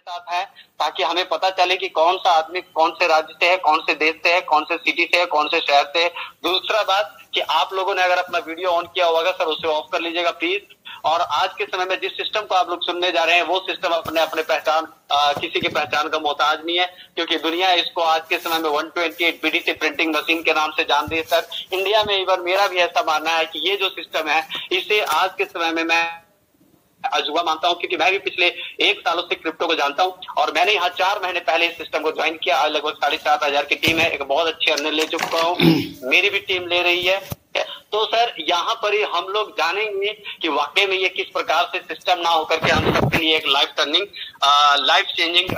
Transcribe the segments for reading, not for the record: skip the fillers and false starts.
साथ है, ताकि हमें पता चले कि कौन सा आदमी कौन से राज्य से है, कौन से देश से है, कौन से सिटी से है, कौन से शहर से है। दूसरा बात कि आप लोगों ने अगर अपना वीडियो ऑन किया होगा सर, उसे ऑफ कर लीजिएगा प्लीज। और आज के समय में जिस सिस्टम को आप लोग सुनने जा रहे हैं वो सिस्टम अपने अपने पहचान किसी की पहचान का मोहताज नहीं है, क्योंकि दुनिया इसको आज के समय में 128 बीडीसी प्रिंटिंग मशीन के नाम से जान रही है सर। इंडिया में इवन मेरा भी ऐसा मानना है कि ये जो सिस्टम है इसे आज के समय में मैं अजूबा मानता हूं, क्योंकि मैं भी पिछले 1 सालों से क्रिप्टो को जानता हूं और मैंने यहाँ 4 महीने पहले इस सिस्टम को ज्वाइन किया। आज लगभग 7,500 की टीम है, एक बहुत अच्छे अर्नर ले चुका हूं, मेरी भी टीम ले रही है। तो सर यहाँ पर ही हम लोग जानेंगे कि वाकई में ये किस प्रकार से सिस्टम ना होकर के हम सबके लिए एक लाइफ चेंजिंग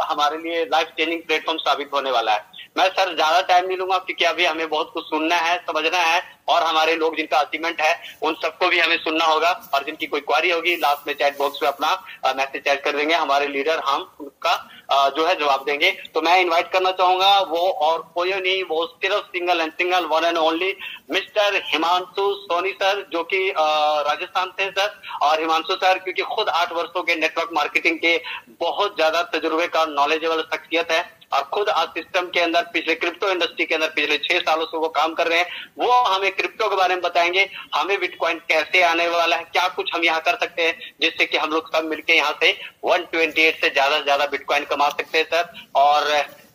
हमारे लिए लाइफ चेंजिंग प्लेटफॉर्म साबित होने वाला है। मैं सर ज्यादा टाइम नहीं लूंगा, क्योंकि अभी हमें बहुत कुछ सुनना है, समझना है, और हमारे लोग जिनका अचीवमेंट है उन सबको भी हमें सुनना होगा। और जिनकी कोई क्वारी होगी लास्ट में चैट बॉक्स में अपना मैसेज चैट कर देंगे, हमारे लीडर हम उनका जो है जवाब देंगे। तो मैं इनवाइट करना चाहूंगा वो और कोई नहीं, वो सिर्फ single and single one and only mister Himanshu Soni sir, जो कि राजस्थान से सर। और हिमांशु सर क्योंकि खुद 8 वर्षों के नेटवर्क मार्केटिंग के बहुत ज्यादा तजुर्बे का नॉलेजेबल शख्सियत है और खुद आज सिस्टम के अंदर पिछले क्रिप्टो इंडस्ट्री के अंदर पिछले 6 सालों से वो काम कर रहे हैं। वो हमें क्रिप्टो के बारे में बताएंगे, हमें बिटकॉइन कैसे आने वाला है, क्या कुछ हम यहाँ कर सकते हैं जिससे कि हम लोग सब मिलकर यहाँ से 128 से ज्यादा बिटकॉइन कमा सकते हैं सर। और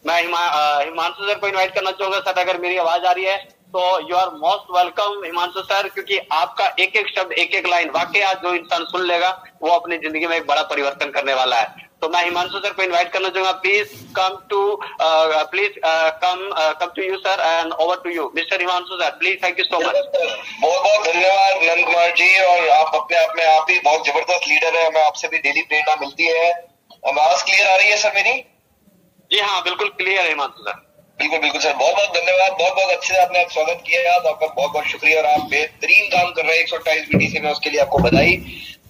मैं हिमांशु सर को इन्वाइट करना चाहूंगा सर, अगर मेरी आवाज आ रही है तो you are most welcome Himanshu sir, क्योंकि आपका एक एक शब्द एक एक लाइन वाकई आज जो इंसान सुन लेगा वो अपनी जिंदगी में एक बड़ा परिवर्तन करने वाला है। तो मैं हिमांशु सर को इनवाइट करना चाहूंगा, please come to you sir and over to you mister Himanshu sir, please. Thank you so much. बहुत बहुत धन्यवाद नंद कुमार जी, और आप अपने आप में आप ही बहुत जबरदस्त लीडर है, हमें आपसे भी डेली प्रेरणा मिलती है। आवाज क्लियर आ रही है सर मेरी? जी हाँ बिल्कुल क्लियर है हिमांशु सर। बिल्कुल बिल्कुल सर, बहुत बहुत धन्यवाद, बहुत बहुत अच्छे से आपने स्वागत किया, आपका बहुत बहुत शुक्रिया, और आप बेहतरीन काम कर रहे हैं 128 बीटीसी में, उसके लिए आपको बधाई।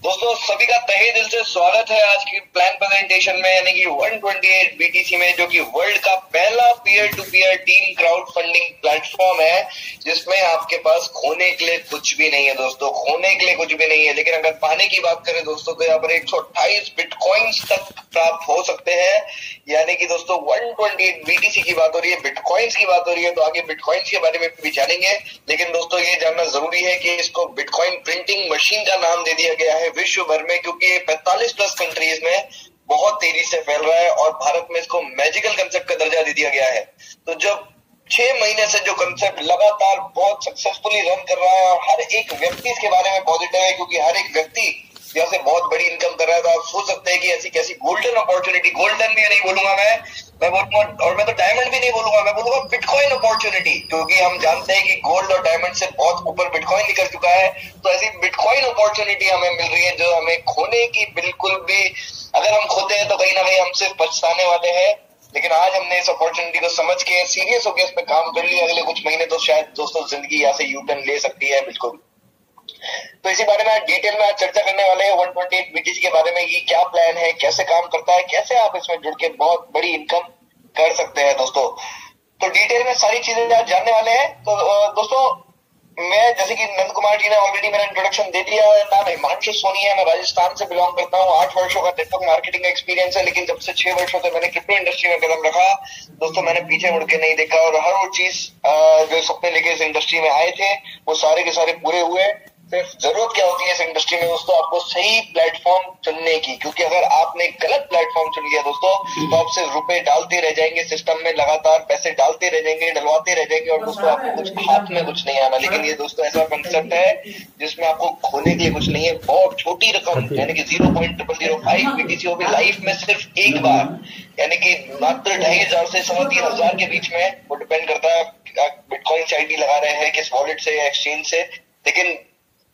दोस्तों सभी का तहे दिल से स्वागत है आज की प्लान प्रेजेंटेशन में, यानी कि 128 बीटीसी में, जो कि वर्ल्ड का पहला peer to peer team crowd funding platform है, जिसमें आपके पास खोने के लिए कुछ भी नहीं है दोस्तों, खोने के लिए कुछ भी नहीं है। लेकिन अगर पाने की बात करें दोस्तों तो यहाँ पर 128 बिटकॉइंस तक प्राप्त हो सकते हैं, यानी कि दोस्तों 128 बीटीसी की बात हो रही है, बिटकॉइंस की बात हो रही है, तो आगे बिटकॉइंस के बारे में भी जानेंगे। लेकिन दोस्तों ये जानना जरूरी है कि इसको बिटकॉइन प्रिंटिंग मशीन का नाम दे दिया गया है विश्व भर में, क्योंकि ये 45+ कंट्रीज में बहुत तेजी से फैल रहा है, और भारत में इसको मैजिकल कंसेप्ट का दर्जा दे दिया गया है। तो जब 6 महीने से जो कंसेप्ट लगातार बहुत सक्सेसफुली रन कर रहा है, और हर एक व्यक्ति इसके बारे में पॉजिटिव है, क्योंकि हर एक व्यक्ति यहाँ से बहुत बड़ी इनकम कर रहा है, तो आप सोच सकते हैं कि ऐसी कैसी गोल्डन अपॉर्चुनिटी, गोल्डन भी नहीं बोलूंगा मैं बोलूंगा, और मैं तो डायमंड भी नहीं बोलूंगा, मैं बोलूंगा बिटकॉइन अपॉर्चुनिटी, क्योंकि हम जानते हैं कि गोल्ड और डायमंड से बहुत ऊपर बिटकॉइन निकल चुका है। तो ऐसी बिटकॉइन अपॉर्चुनिटी हमें मिल रही है जो हमें खोने की बिल्कुल भी, अगर हम खोते हैं तो कहीं ना कहीं हम सिर्फ पछताने वाले हैं। लेकिन आज हमने इस अपॉर्चुनिटी को समझ के सीरियस होकर इस पे काम कर लिया, अगले कुछ महीने तो शायद दोस्तों जिंदगी यहाँ से यू टर्न ले सकती है बिल्कुल। तो इसी बारे में डिटेल में आज चर्चा करने वाले हैं 128 बीटीसी के बारे में, ये क्या प्लान है, कैसे काम करता है, कैसे आप इसमें जुड़ के बहुत बड़ी इनकम कर सकते हैं दोस्तों। तो डिटेल में सारी चीजें आज जानने वाले हैं। तो दोस्तों मैं, जैसे कि नंद कुमार जी ने ऑलरेडी मेरा इंट्रोडक्शन दे दिया है, नाम हिमांशु सोनी है, मैं राजस्थान से बिलोंग करता हूँ, 8 वर्षों का नेटवर्क मार्केटिंग का एक्सपीरियंस है, लेकिन जब से 6 वर्षों से मैंने क्रिप्टो इंडस्ट्री में कदम रखा दोस्तों, मैंने पीछे मुड़ के नहीं देखा, और हर वो चीज जो सपने लेके इस इंडस्ट्री में आए थे वो सारे के सारे पूरे हुए। सिर्फ जरूरत क्या होती है इस इंडस्ट्री में दोस्तों, आपको सही प्लेटफॉर्म चुनने की, क्योंकि अगर आपने गलत प्लेटफॉर्म चुन लिया दोस्तों तो आप सिर्फ रुपए डालते रह जाएंगे सिस्टम में, लगातार पैसे डालते रह जाएंगे, डलवाते रह जाएंगे, और दोस्तों आपको कुछ हाथ में कुछ नहीं आना। लेकिन ये दोस्तों ऐसा कंसेप्ट है जिसमें आपको खोने के लिए कुछ नहीं है, बहुत छोटी रकम, यानी कि 0.005 बीटीसी, वो भी लाइफ में सिर्फ एक बार, यानी कि मात्र 2,500 से 3,500 के बीच में, वो डिपेंड करता है बिटकॉइन से आईडी लगा रहे हैं किस वॉलेट से या एक्सचेंज से। लेकिन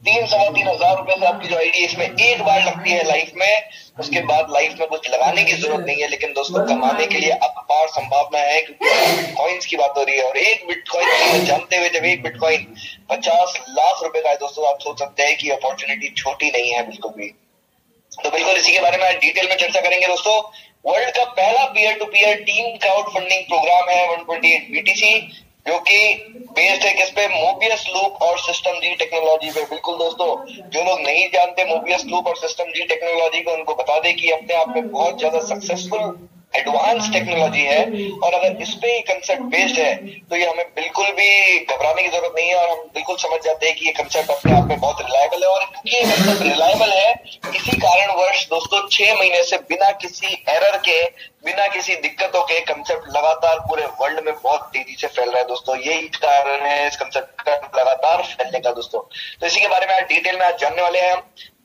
3,000-3,500 रुपए से आपकी जो आईडी इसमें एक बार लगती है लाइफ में, उसके बाद लाइफ में कुछ लगाने की जरूरत नहीं है। लेकिन दोस्तों कमाने के लिए अपार संभावना है, क्योंकि बिटकॉइंस की बात हो रही है, और एक बिटकॉइन जानते हुए जब एक बिटकॉइन 50 लाख रुपए का है दोस्तों, आप सोच सकते हैं कि अपॉर्चुनिटी छोटी नहीं है बिल्कुल भी। तो बिल्कुल इसी के बारे में डिटेल में चर्चा करेंगे दोस्तों। वर्ल्ड का पहला peer to peer team crowd funding program है 128 बीटीसी, जो कि बेस्ड है किस पे, मोबियस लूप और सिस्टम जी टेक्नोलॉजी पे। बिल्कुल दोस्तों, जो लोग नहीं जानते मोबियस लूप और सिस्टम जी टेक्नोलॉजी को, उनको बता दें कि अपने आप में बहुत ज्यादा सक्सेसफुल एडवांस टेक्नोलॉजी है, और अगर इस पे ही कंसेप्ट बेस्ड है तो ये हमें बिल्कुल भी घबराने की जरूरत नहीं है, और हम बिल्कुल समझ जाते हैं कि ये कंसेप्ट अपने आप में बहुत रिलायबल है। और क्योंकि ये कंसेप्ट रिलायबल है, इसी कारणवश दोस्तों 6 महीने से बिना किसी एरर के, बिना किसी दिक्कतों के कंसेप्ट लगातार पूरे वर्ल्ड में बहुत तेजी से फैल रहा है दोस्तों। यही कारण है इस कंसेप्ट का लगातार फैलने का दोस्तों। तो इसी के बारे में आज डिटेल में आज जानने वाले हैं हम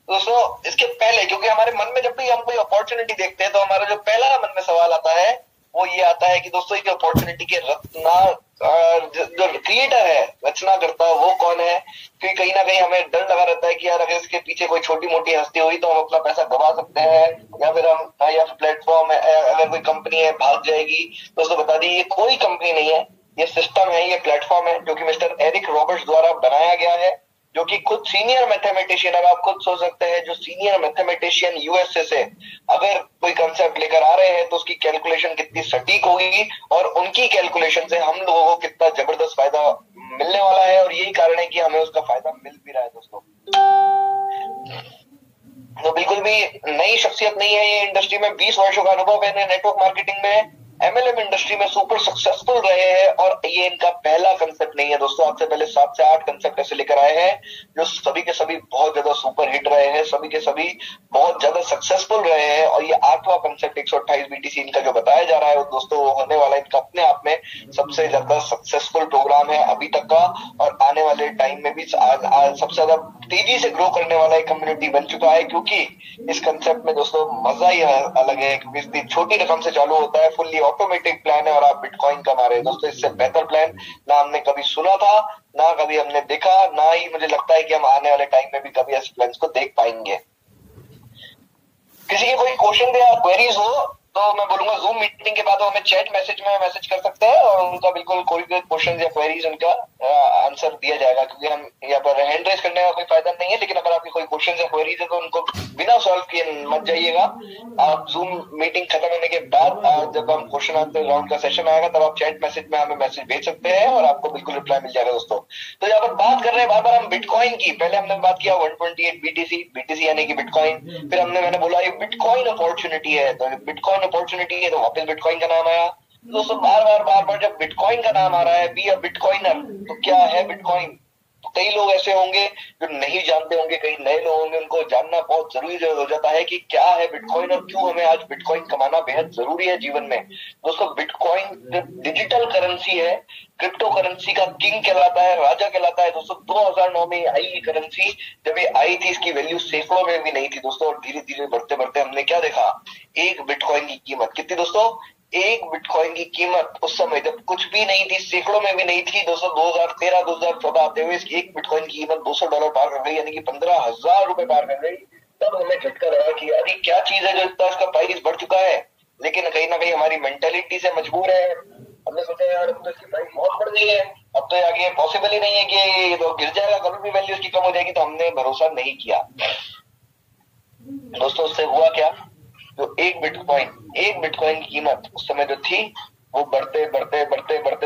दोस्तों। इसके पहले, क्योंकि हमारे मन में जब भी हम कोई अपॉर्चुनिटी देखते हैं तो हमारा जो पहला मन में सवाल आता है वो ये आता है कि दोस्तों ये अपॉर्चुनिटी के जो क्रिएटर है, रचना करता है, वो कौन है। क्योंकि कहीं ना कहीं हमें डर लगा रहता है कि यार अगर इसके पीछे कोई छोटी मोटी हस्ती हुई तो हम अपना पैसा गवा सकते हैं, या फिर हम, या फिर प्लेटफॉर्म है, अगर कोई कंपनी है भाग जाएगी। दोस्तों बता दी, ये कोई कंपनी नहीं है, ये सिस्टम है, ये प्लेटफॉर्म है जो कि मिस्टर एरिक रॉबर्ट्स द्वारा बनाया गया है, जो कि खुद सीनियर मैथमेटिशियन, अगर आप खुद सोच सकते हैं, जो सीनियर मैथमेटिशियन यूएसए से अगर कोई कंसेप्ट लेकर आ रहे हैं तो उसकी कैलकुलेशन कितनी सटीक होगी, और उनकी कैलकुलेशन से हम लोगों को कितना जबरदस्त फायदा मिलने वाला है, और यही कारण है कि हमें उसका फायदा मिल भी रहा है दोस्तों। तो बिल्कुल भी नई शख्सियत नहीं है ये, इंडस्ट्री में 20 वर्षों का अनुभव है, नेटवर्क मार्केटिंग में, एमएलएम इंडस्ट्री में सुपर सक्सेसफुल रहे हैं, और ये इनका पहला कंसेप्ट नहीं है दोस्तों। आपसे पहले 7 से 8 कंसेप्ट ऐसे लेकर आए हैं जो सभी के सभी बहुत ज्यादा सुपर हिट रहे हैं, सभी के सभी बहुत ज्यादा सक्सेसफुल रहे हैं, और ये 8वां कंसेप्ट 128 बीटीसी इनका जो बताया जा रहा है वो दोस्तों होने वाला इनका अपने आप में सबसे ज्यादा सक्सेसफुल प्रोग्राम है अभी तक का, और आने वाले टाइम में भी सबसे ज्यादा तेजी से ग्रो करने वाला एक कम्युनिटी बन चुका है। क्योंकि इस कंसेप्ट में दोस्तों मजा ही अलग है, क्योंकि इतनी छोटी रकम से चालू होता है, फुल्ली ऑटोमेटिक प्लान है, और आप बिटकॉइन कमा रहे हैं दोस्तों। इससे बेहतर प्लान ना हमने कभी सुना था, ना कभी हमने देखा, ना ही मुझे लगता है कि हम आने वाले टाइम में भी कभी ऐसे प्लान्स को देख पाएंगे। किसी के कोई क्वेश्चन या क्वेरीज हो तो मैं बोलूंगा जूम मीटिंग के बाद वो हमें चैट मैसेज में मैसेज कर सकते हैं, और उनका बिल्कुल कोई भी क्वेश्चन या क्वेरीज उनका आंसर दिया जाएगा। क्योंकि हम यहाँ पर हैंड रेज करने का कोई फायदा नहीं है, लेकिन अगर आपकी कोई क्वेश्चन या क्वेरीज है तो उनको बिना सॉल्व किए मत जाइएगा। आप जूम मीटिंग खत्म होने के बाद जब हम क्वेश्चन आंसर राउंड का सेशन आएगा तब आप चैट मैसेज में हमें मैसेज भेज सकते हैं, और आपको बिल्कुल रिप्लाई मिल जाएगा दोस्तों। तो यहाँ पर बात कर रहे हैं बार बार हम बिटकॉइन की। पहले हमने बात किया 128 बीटीसी यानी कि बिटकॉइन, फिर मैंने बोला ये बिटकॉइन अपॉर्चुनिटी है, तो बिटकॉइन अपॉर्चुनिटी है तो वापस बिटकॉइन का नाम आया दोस्तों। बार बार जब बिटकॉइन का नाम आ रहा है, बी अ बिटकॉइनर, तो क्या है बिटकॉइन। तो कई लोग ऐसे होंगे जो नहीं जानते होंगे, कई नए लोग होंगे, उनको जानना बहुत जरूरी हो जाता है कि क्या है बिटकॉइन और क्यों हमें आज बिटकॉइन कमाना बेहद जरूरी है जीवन में। दोस्तों बिटकॉइन डिजिटल करेंसी है, क्रिप्टो करेंसी का किंग कहलाता है, राजा कहलाता है दोस्तों। 2009 में आई ये करेंसी, जब ये आई थी इसकी वैल्यू सैकड़ों में भी नहीं थी दोस्तों, और धीरे धीरे बढ़ते बढ़ते हमने क्या देखा, एक बिटकॉइन की कीमत कितनी दोस्तों, एक बिटकॉइन की कीमत उस समय जब कुछ भी नहीं थी, सैकड़ों में भी नहीं थी दोस्तों, 2013-2014 आते हुए इसकी एक बिटकॉइन की कीमत $200 पार कर गई, यानी कि 15,000 रुपए पार कर गई। तब हमें झटका लगा कि अरे क्या चीज है जो इतना इसका प्राइस बढ़ चुका है। लेकिन कहीं ना कहीं हमारी मेंटेलिटी से मजबूर है, हमने सोचा यार अब तो इसकी प्राइस बहुत बढ़ गई है, अब तो आगे पॉसिबल ही नहीं है कि ये तो गिर जाएगा, कभी भी वैल्यू इसकी कम हो जाएगी, तो हमने भरोसा नहीं किया दोस्तों। उससे हुआ क्या, जो एक बिटकॉइन की कीमत उस समय जो थी वो बढ़ते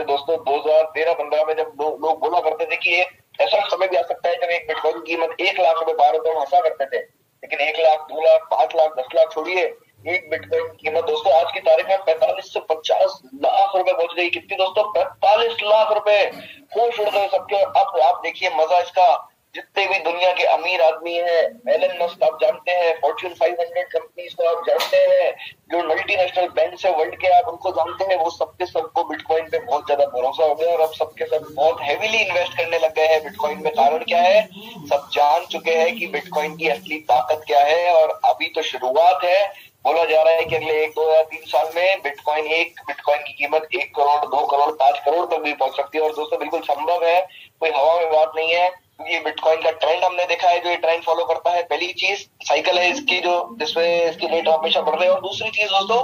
दोस्तों 2013-15 में जब लोग बोला करते थे कि ऐसा समय भी आ सकता है जब एक बिटकॉइन की कीमत 1 लाख रुपए पार होते, हम हंसा करते थे। लेकिन 1 लाख, 2 लाख, 5 लाख, 10 लाख छोड़िए, एक बिटकॉइन की कीमत दोस्तों आज की तारीख में 45 से 50 लाख रुपए पहुंच गई। कितनी दोस्तों, 45 लाख रुपए। होश उड़ गए सबके। अब आप देखिए मजा इसका, जितने भी दुनिया के अमीर आदमी हैं, एलन मस्क आप जानते हैं, फॉर्च्यून 500 कंपनीज को आप जानते हैं, जो मल्टीनेशनल बैंक है वर्ल्ड के आप उनको जानते हैं, वो सबके सबको बिटकॉइन पे बहुत ज्यादा भरोसा हो गया, और अब सबके सब बहुत हेवीली इन्वेस्ट करने लग गए हैं बिटकॉइन में। कारण क्या है, सब जान चुके हैं कि बिटकॉइन की असली ताकत क्या है, और अभी तो शुरुआत है। बोला जा रहा है कि अगले 1, 2 या 3 साल में एक बिटकॉइन की कीमत 1 करोड़, 2 करोड़, 5 करोड़ तक भी पहुंच सकती है। और दोस्तों बिल्कुल संभव है, कोई हवा में बात नहीं है, क्योंकि बिटकॉइन का ट्रेंड हमने देखा है, जो ये ट्रेंड फॉलो करता है। पहली चीज साइकिल है इसकी, जो जिसमें इसकी रेट हमेशा बढ़ रहे हैं, और दूसरी चीज दोस्तों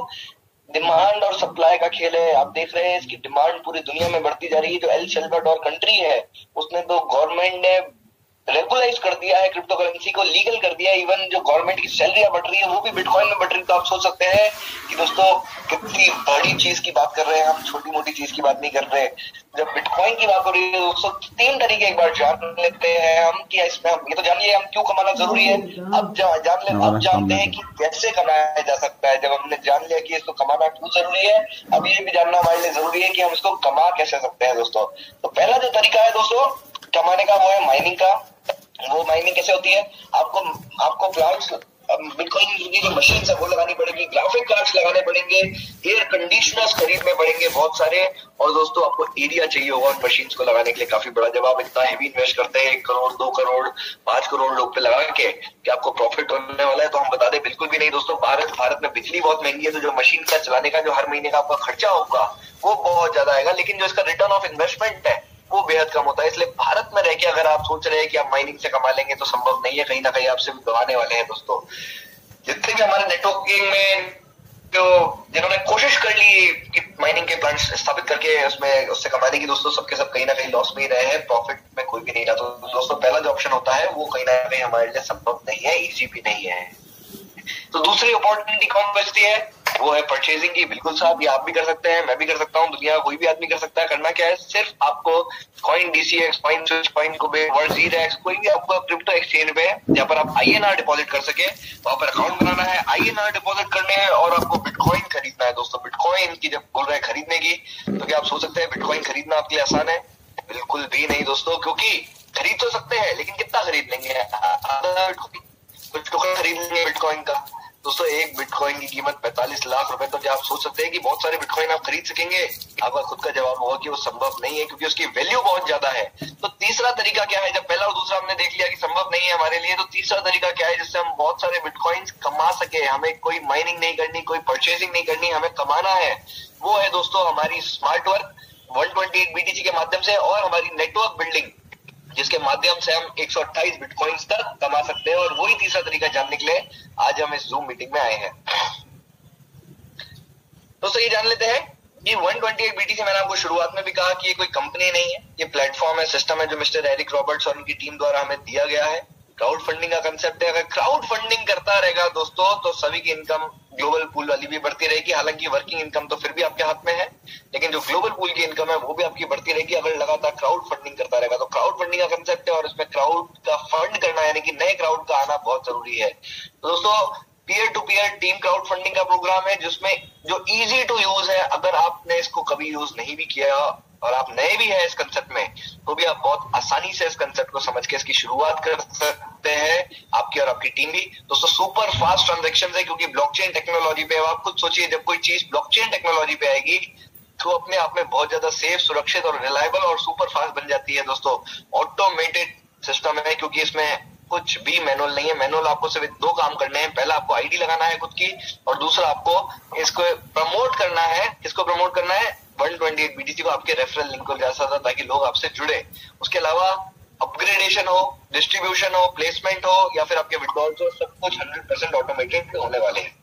डिमांड और सप्लाई का खेल है। आप देख रहे हैं इसकी डिमांड पूरी दुनिया में बढ़ती जा रही है। जो एल सल्वाडोर कंट्री है, उसने तो गवर्नमेंट ने रेगुलाइज कर दिया है, क्रिप्टो करेंसी को लीगल कर दिया है। इवन जो गवर्नमेंट की सैलरियां बढ़ रही है वो भी बिटकॉइन में बढ़ रही है। तो आप सोच सकते हैं कि दोस्तों कितनी बड़ी चीज की बात कर रहे हैं हम, छोटी मोटी चीज की बात नहीं कर रहे। जब बिटकॉइन की बात हो रही है दोस्तों, 3 तरीके एक बार जान लेते हैं हम कि इसमें हम ये तो जान लिया हम क्यों कमाना जरूरी है। अब अब जानते हैं कि कैसे कमाया जा सकता है। जब हमने जान लिया कि इसको कमाना क्यों जरूरी है, अब ये भी जानना हमारे लिए जरूरी है कि हम इसको कमा कैसे सकते हैं दोस्तों। तो पहला जो तरीका है दोस्तों कमाने का वो है माइनिंग का। वो माइनिंग कैसे होती है, आपको प्लांट्स, बिटकॉइन की जो मशीन है वो लगानी पड़ेगी, ग्राफिक कार्ड्स लगाने पड़ेंगे, एयर कंडीशनर्स खरीदने पड़ेंगे बहुत सारे। और दोस्तों आपको एरिया चाहिए होगा उन मशीन्स को लगाने के लिए काफी बड़ा। जब आप इतना हेवी इन्वेस्ट करते हैं 1 करोड़ 2 करोड़ 5 करोड़ लोग पे लगा के कि आपको प्रॉफिट होने वाला है, तो हम बता दें बिल्कुल भी नहीं दोस्तों। भारत में बिजली बहुत महंगी है, तो जो मशीन का चलाने का जो हर महीने का आपका खर्चा होगा वो बहुत ज्यादा आएगा, लेकिन जो इसका रिटर्न ऑफ इन्वेस्टमेंट है वो बेहद कम होता है। इसलिए भारत में रह के अगर आप सोच रहे हैं कि आप माइनिंग से कमा लेंगे तो संभव नहीं है, कहीं ना कहीं आपसे भी गवाने वाले हैं दोस्तों। जितने भी हमारे नेटवर्किंग में जो जिन्होंने कोशिश कर ली कि माइनिंग के प्लांट स्थापित करके उससे कमाने की, दोस्तों सबके सब कहीं ना कहीं लॉस में ही रहे हैं, प्रॉफिट में कोई भी नहीं रहा। तो दोस्तों पहला जो ऑप्शन होता है वो कहीं ना कहीं हमारे लिए संभव नहीं है, इजी भी नहीं है। तो दूसरी अपॉर्चुनिटी कौन बचती है, वो है परचेजिंग की। बिल्कुल साहब, ये आप भी कर सकते हैं, मैं भी कर सकता हूँ, दुनिया का कोई भी आदमी कर सकता है। करना क्या है, सिर्फ आपको coin DCX, coin switch, coin WazirX, कोई भी आपको क्रिप्टो एक्सचेंज पे जहाँ पर आप आईएनआर डिपॉजिट कर सके वहां पर अकाउंट बनाना है, आईएनआर डिपॉजिट करने हैं और आपको बिटकॉइन खरीदना है दोस्तों। बिटकॉइन की जब बोल रहे हैं खरीदने की, तो क्या आप सोच सकते हैं बिटकॉइन खरीदना आपके लिए आसान है? बिल्कुल भी नहीं दोस्तों, क्योंकि खरीद तो सकते हैं लेकिन कितना खरीद लेंगे, कुछ टुकड़ा खरीद लेंगे बिटकॉइन का। दोस्तों एक बिटकॉइन की कीमत 45 लाख रुपए, तो क्या आप सोच सकते हैं कि बहुत सारे बिटकॉइन आप खरीद सकेंगे? आपका खुद का जवाब होगा कि वो संभव नहीं है, क्योंकि उसकी वैल्यू बहुत ज्यादा है। तो तीसरा तरीका क्या है, जब पहला और दूसरा हमने देख लिया कि संभव नहीं है हमारे लिए, तो तीसरा तरीका क्या है जिससे हम बहुत सारे बिटकॉइंस कमा सके। हमें कोई माइनिंग नहीं करनी, कोई परचेसिंग नहीं करनी, हमें कमाना है। वो है दोस्तों हमारी स्मार्ट वर्क 128 बीटीसी के माध्यम से और हमारी नेटवर्क बिल्डिंग, जिसके माध्यम से हम 128 बिटकॉइंस तक कमा सकते हैं। और वही तीसरा तरीका जानने के लिए आज हम इस जूम मीटिंग में आए हैं। दोस्तों ये जान लेते हैं कि 128 बीटीसी, मैंने आपको शुरुआत में भी कहा कि ये कोई कंपनी नहीं है, ये प्लेटफॉर्म है, सिस्टम है जो मिस्टर एरिक रॉबर्ट्स और उनकी टीम द्वारा हमें दिया गया है। क्राउड फंडिंग का कंसेप्ट है। अगर क्राउड फंडिंग करता रहेगा दोस्तों तो सभी की इनकम ग्लोबल पूल वाली भी बढ़ती रहेगी। हालांकि वर्किंग इनकम तो फिर भी आपके हाथ में है, लेकिन जो ग्लोबल पूल की इनकम है वो भी आपकी बढ़ती रहेगी अगर लगातार क्राउड फंडिंग करता रहेगा। तो क्राउड फंडिंग का कंसेप्ट है और इसमें क्राउड का फंड करना यानी कि नए क्राउड का आना बहुत जरूरी है। तो दोस्तों peer to peer team crowd funding का प्रोग्राम है जिसमें जो इजी टू यूज है, अगर आपने इसको कभी यूज नहीं भी किया और आप नए भी हैं इस कंसेप्ट में, तो भी आप बहुत आसानी से इस कंसेप्ट को समझ के इसकी शुरुआत कर सकते हैं, आपकी और आपकी टीम भी। दोस्तों सुपर फास्ट ट्रांजैक्शंस है क्योंकि ब्लॉकचेन टेक्नोलॉजी पे, आप खुद सोचिए जब कोई चीज ब्लॉकचेन टेक्नोलॉजी पे आएगी तो अपने आप में बहुत ज्यादा सेफ, सुरक्षित और रिलायबल और सुपर फास्ट बन जाती है। दोस्तों ऑटोमेटेड सिस्टम है क्योंकि इसमें कुछ भी मैनुअल नहीं है। मैनुअल आपको सिर्फ 2 काम करने हैं, पहला आपको आईडी लगाना है खुद की और दूसरा आपको इसको प्रमोट करना है। किसको प्रमोट करना है? 128 बीटीसी को, आपके रेफरल लिंक को जा सकता है ताकि लोग आपसे जुड़े। उसके अलावा अपग्रेडेशन हो, डिस्ट्रीब्यूशन हो, प्लेसमेंट हो या फिर आपके विड्रॉल्स हो, सब कुछ 100% ऑटोमेटेड होने वाले हैं।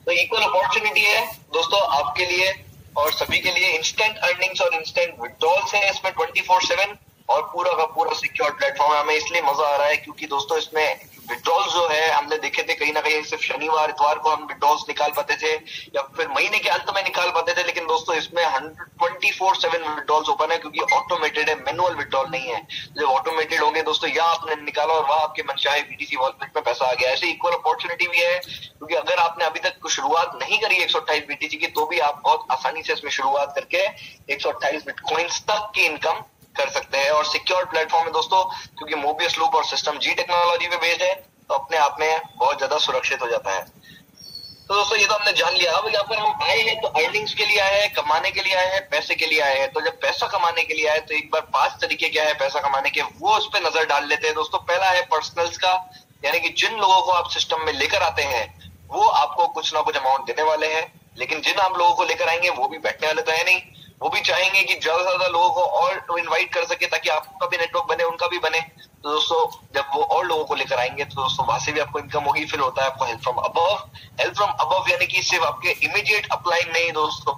तो इक्वल अपॉर्चुनिटी है दोस्तों आपके लिए और सभी के लिए। इंस्टेंट अर्निंग्स और इंस्टेंट विड्रॉल्स है इसमें 24/7 और पूरा का पूरा सिक्योर प्लेटफॉर्म है। हमें इसलिए मजा आ रहा है क्योंकि दोस्तों इसमें विड्रॉल्स जो है हमने देखे थे कहीं ना कहीं सिर्फ शनिवार इतवार को हम विड्रॉल्स निकाल पाते थे या फिर महीने के अंत में निकाल पाते थे, लेकिन दोस्तों इसमें 24/7 विड्रॉल्स ओपन है क्योंकि ऑटोमेटेड है, मैनुअल विड्रॉल नहीं है। जब ऑटोमेटेड होंगे दोस्तों यहाँ आपने निकाला और वहां आपके मनचाहे बीटीसी वॉलेट में पैसा आ गया। ऐसे इक्वल अपॉर्चुनिटी भी है क्योंकि अगर आपने अभी तक शुरुआत नहीं करी 128 बीटीसी की, तो भी आप बहुत आसानी से इसमें शुरुआत करके 128 बिटकॉइंस तक की इनकम कर सकते हैं। और सिक्योर प्लेटफॉर्म है दोस्तों क्योंकि मोबियस लूप और सिस्टम जी टेक्नोलॉजी पे बेस्ड है, तो अपने आप में बहुत ज्यादा सुरक्षित हो जाता है। तो दोस्तों ये तो हमने जान लिया। अब यहाँ पर हम आए हैं तो अर्निंग्स के लिए आए हैं, कमाने के लिए आए हैं, पैसे के लिए आए हैं। तो जब पैसा कमाने के लिए आए तो एक बार 5 तरीके क्या है पैसा कमाने के, वो उस पर नजर डाल लेते हैं दोस्तों। पहला है पर्सनल्स का, यानी कि जिन लोगों को आप सिस्टम में लेकर आते हैं वो आपको कुछ ना कुछ अमाउंट देने वाले हैं, लेकिन जिन आप लोगों को लेकर आएंगे वो भी बैठने वाले तो है नहीं, वो भी चाहेंगे कि ज्यादा से ज्यादा लोगों को और इनवाइट कर सके ताकि आपका भी नेटवर्क बने, उनका भी बने। तो दोस्तों जब वो और लोगों को लेकर आएंगे तो दोस्तों वहां से भी आपको इनकम होगी। फिर होता है आपको help from above. Help from above यानी कि सिर्फ आपके इमीडिएट अपलाइन नहीं दोस्तों,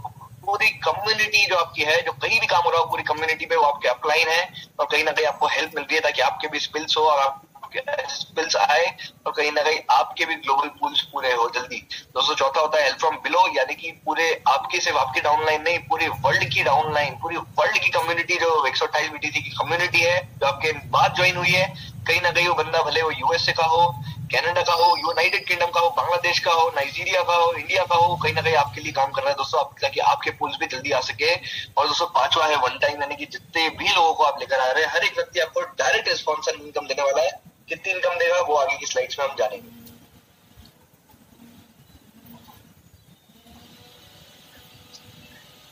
पूरी कम्युनिटी जो आपकी है, जो कहीं भी काम हो रहा हो पूरी कम्युनिटी पे, वो आपके अपलाइन है और कहीं ना कहीं आपको हेल्प मिल रही है ताकि आपके भी स्पिल्स हो और आपके स्पिल्स आए और कहीं ना कहीं आपके भी ग्लोबल पूल्स पूरे हो जल्दी। दोस्तों चौथा होता है हेल्प फ्रॉम बिलो, यानी कि पूरे आपकी सिर्फ आपकी डाउनलाइन नहीं, पूरी वर्ल्ड की डाउनलाइन, पूरी वर्ल्ड की कम्युनिटी जो 128 बीटीसी की कम्युनिटी है जो आपके बाद ज्वाइन हुई है, कहीं ना कहीं वो बंदा भले वो यूएसए का हो, कनाडा का हो, यूनाइटेड किंगडम का हो, बांग्लादेश का हो, नाइजीरिया का हो, इंडिया का हो, कहीं ना कहीं आपके लिए काम कर रहा है दोस्तों, ताकि आपके पूल्स भी जल्दी आ सके। और दोस्तों पांचवा है वन टाइम, यानी कि जितने भी लोगों को आप लेकर आ रहे हैं हर एक व्यक्ति आपको डायरेक्ट स्पॉन्सर इनकम देने वाला है। कितनी इनकम देगा वो आगे की स्लाइड्स में हम जानेंगे।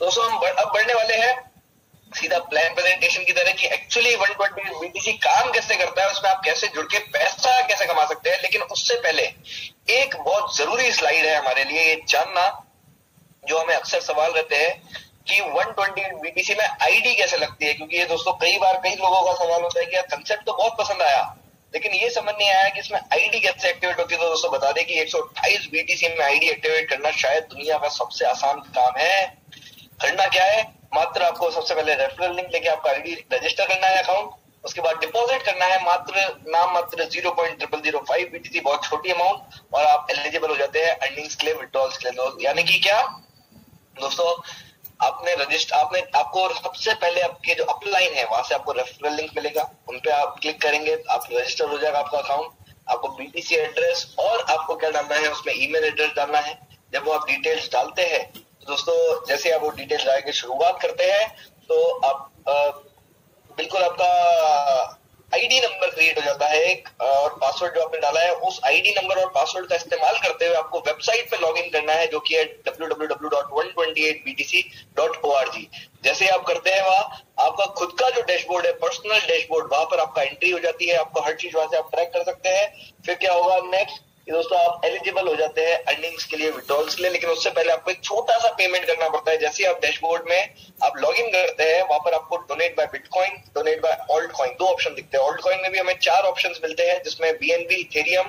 दोस्तों हम अब बढ़ने वाले हैं सीधा प्लान प्रेजेंटेशन की तरह कि एक्चुअली 120 बीटीसी काम कैसे करता है, उसमें आप कैसे जुड़ के पैसा कैसे कमा सकते हैं। लेकिन उससे पहले एक बहुत जरूरी स्लाइड है हमारे लिए ये जानना, जो हमें अक्सर सवाल रहते हैं कि 120 बीटीसी में आईडी कैसे लगती है, क्योंकि ये दोस्तों कई बार कई लोगों का सवाल होता है कि यार कंसेप्ट तो बहुत पसंद आया लेकिन ये समझ नहीं आया कि इसमें आईडी कैसे एक्टिवेट होती है। तो दोस्तों बता दें कि 128 बीटीसी में आईडी एक्टिवेट करना शायद दुनिया का सबसे आसान काम है। करना क्या है, मात्र आपको सबसे पहले रेफरल लिंक लेके आपका आईडी रजिस्टर करना है अकाउंट, उसके बाद डिपॉजिट करना है मात्र 0.0005 बीटीसी, बहुत छोटी अमाउंट, और आप एलिजिबल हो जाते हैं अर्निंग्स के लिए, विड्रॉल्स के लिए। यानी कि क्या दोस्तों, आपको सबसे पहले आपके जो अपलाइन है वहां से आपको रेफरल लिंक मिलेगा, उन पे आप क्लिक करेंगे, आप रजिस्टर हो जाएगा आपका अकाउंट। आपको बीटीसी एड्रेस और आपको क्या डालना है, उसमें ईमेल एड्रेस डालना है। जब वो आप डिटेल्स डालते हैं तो दोस्तों जैसे आप वो डिटेल्स डाल के शुरुआत करते हैं तो आप बिल्कुल आपका आईडी नंबर क्रिएट हो जाता है एक, और पासवर्ड जो आपने डाला है उस आईडी नंबर और पासवर्ड का इस्तेमाल करते हुए आपको वेबसाइट पे लॉगिन करना है, जो कि है www.128btc.org। जैसे आप करते हैं वहां आपका खुद का जो डैशबोर्ड है, पर्सनल डैशबोर्ड, वहां पर आपका एंट्री हो जाती है, आपको हर चीज वहां से आप ट्रैक कर सकते हैं। फिर क्या होगा नेक्स्ट, दोस्तों आप एलिजिबल हो जाते हैं अर्निंग्स के लिए, विड्रॉल्स के लिए। लेकिन उससे पहले आपको एक छोटा सा पेमेंट करना पड़ता है। जैसे आप डैशबोर्ड में आप लॉगिन करते हैं वहां पर आपको donate by bitcoin, donate by alt coin, दो ऑप्शन दिखते हैं। ऑल्ट कॉइन में भी हमें 4 ऑप्शंस मिलते हैं, जिसमें बीएनबी, इथेरियम,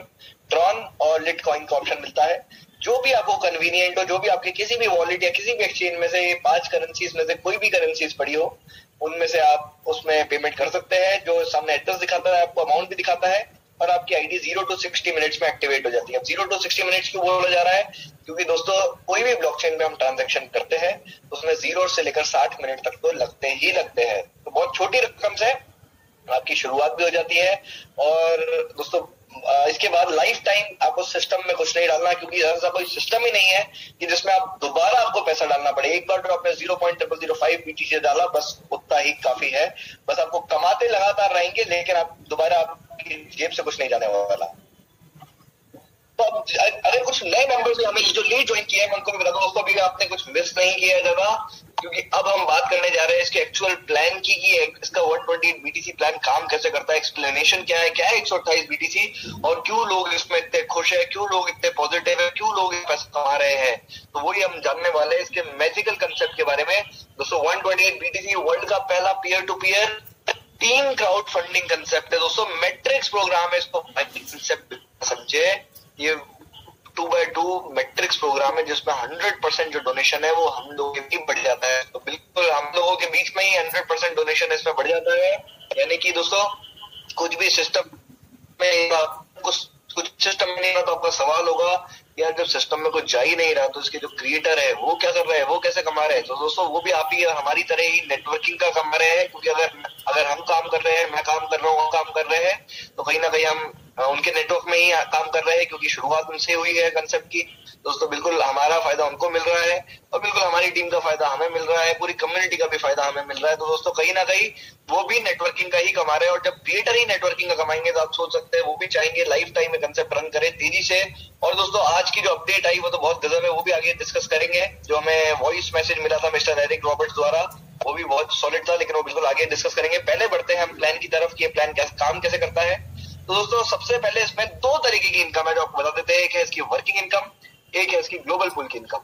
ट्रॉन और लिट कॉइन का ऑप्शन मिलता है। जो भी आपको कन्वीनियंट हो, जो भी आपके किसी भी वॉलेट या किसी भी एक्सचेंज में से 5 करेंसीज में से कोई भी करेंसीज पड़ी हो, उनमें से आप उसमें पेमेंट कर सकते हैं। जो सामने एड्रेस दिखाता है आपको अमाउंट भी दिखाता है, और आपकी आईडी 0 to 60 मिनट्स में एक्टिवेट हो जाती है। अब 0 to 60 मिनट्स क्यों बोला जा रहा है, क्योंकि दोस्तों कोई भी ब्लॉकचेन में हम ट्रांजैक्शन करते हैं उसमें 0 से लेकर 60 मिनट तक तो लगते ही लगते हैं। तो बहुत छोटी रकम से आपकी शुरुआत भी हो जाती है। और दोस्तों इसके बाद लाइफ टाइम आपको सिस्टम में कुछ नहीं डालना, क्योंकि ऐसा कोई सिस्टम ही नहीं है कि जिसमें आप दोबारा आपको पैसा डालना पड़े। एक बार जो आपने 0.005 बीटीसी डाला बस उतना ही काफी है। बस आपको कमाते लगातार रहेंगे, लेकिन आप दोबारा आपकी जेब से कुछ नहीं जाने वाला। तो अब अगर कुछ नए मेंबर्स हमें जो लीड ज्वाइन किया है मैं उनको भी बता दूं, दोस्तों अभी आपने कुछ मिस नहीं किया है ज्यादा, क्योंकि अब हम बात करने जा रहे हैं इसके एक्चुअल प्लान की इसका 128 बीटीसी प्लान काम कैसे करता है, एक्सप्लेनेशन क्या है 128 बीटीसी, और क्यों लोग इसमें इतने खुश है, क्यों लोग इतने पॉजिटिव है, क्यों लोग पैसा कमा रहे हैं। तो वही हम जानने वाले हैं इसके मैजिकल कंसेप्ट के बारे में। दोस्तों 128 बीटीसी वर्ल्ड का पहला peer to peer team crowd funding concept है। दोस्तों मैट्रिक्स प्रोग्राम है, इसको कंसेप्ट समझे, ये 2x2 मैट्रिक्स प्रोग्राम है जिसमें 100% जो डोनेशन है वो हम लोगों के बीच बढ़ जाता है। तो बिल्कुल हम लोगों के बीच में ही 100% डोनेशन इसमें बढ़ जाता है। यानी कि दोस्तों कुछ भी सिस्टम में कुछ सिस्टम में नहीं रहा तो आपका सवाल होगा यार जब सिस्टम में कुछ जा ही नहीं रहा तो इसके जो क्रिएटर है वो क्या कर रहे हैं, वो कैसे कमा रहे हैं। तो दोस्तों वो भी आप ही हमारी तरह ही नेटवर्किंग का कमा रहे हैं, क्योंकि अगर हम काम कर रहे हैं, मैं काम कर रहा हूँ, वो काम कर रहे हैं, तो कहीं ना कहीं हम उनके नेटवर्क में ही काम कर रहे हैं, क्योंकि शुरुआत उनसे हुई है कंसेप्ट की। दोस्तों बिल्कुल हमारा फायदा उनको मिल रहा है और बिल्कुल हमारी टीम का फायदा हमें मिल रहा है, पूरी कम्युनिटी का भी फायदा हमें मिल रहा है। तो दोस्तों कहीं ना कहीं वो भी नेटवर्किंग का ही कमा रहे हैं, और जब क्रिएटर ही नेटवर्किंग का कमाएंगे तो आप सोच सकते हैं वो भी चाहेंगे लाइफ टाइम में कंसेप्ट रन करे तेजी से। और दोस्तों आज की जो अपडेट आई वो तो बहुत गजब है, वो भी आगे डिस्कस करेंगे। जो हमें वॉइस मैसेज मिला था मिस्टर एरिक रॉबर्ट्स द्वारा वो भी बहुत सॉलिड था, लेकिन वो बिल्कुल आगे डिस्कस करेंगे। पहले बढ़ते हैं हम प्लान की तरफ कि प्लान काम कैसे करता है। तो दोस्तों सबसे पहले इसमें 2 तरीके की इनकम है जो आपको बता देते हैं। एक है इसकी वर्किंग इनकम, एक है इसकी ग्लोबल पूल की इनकम।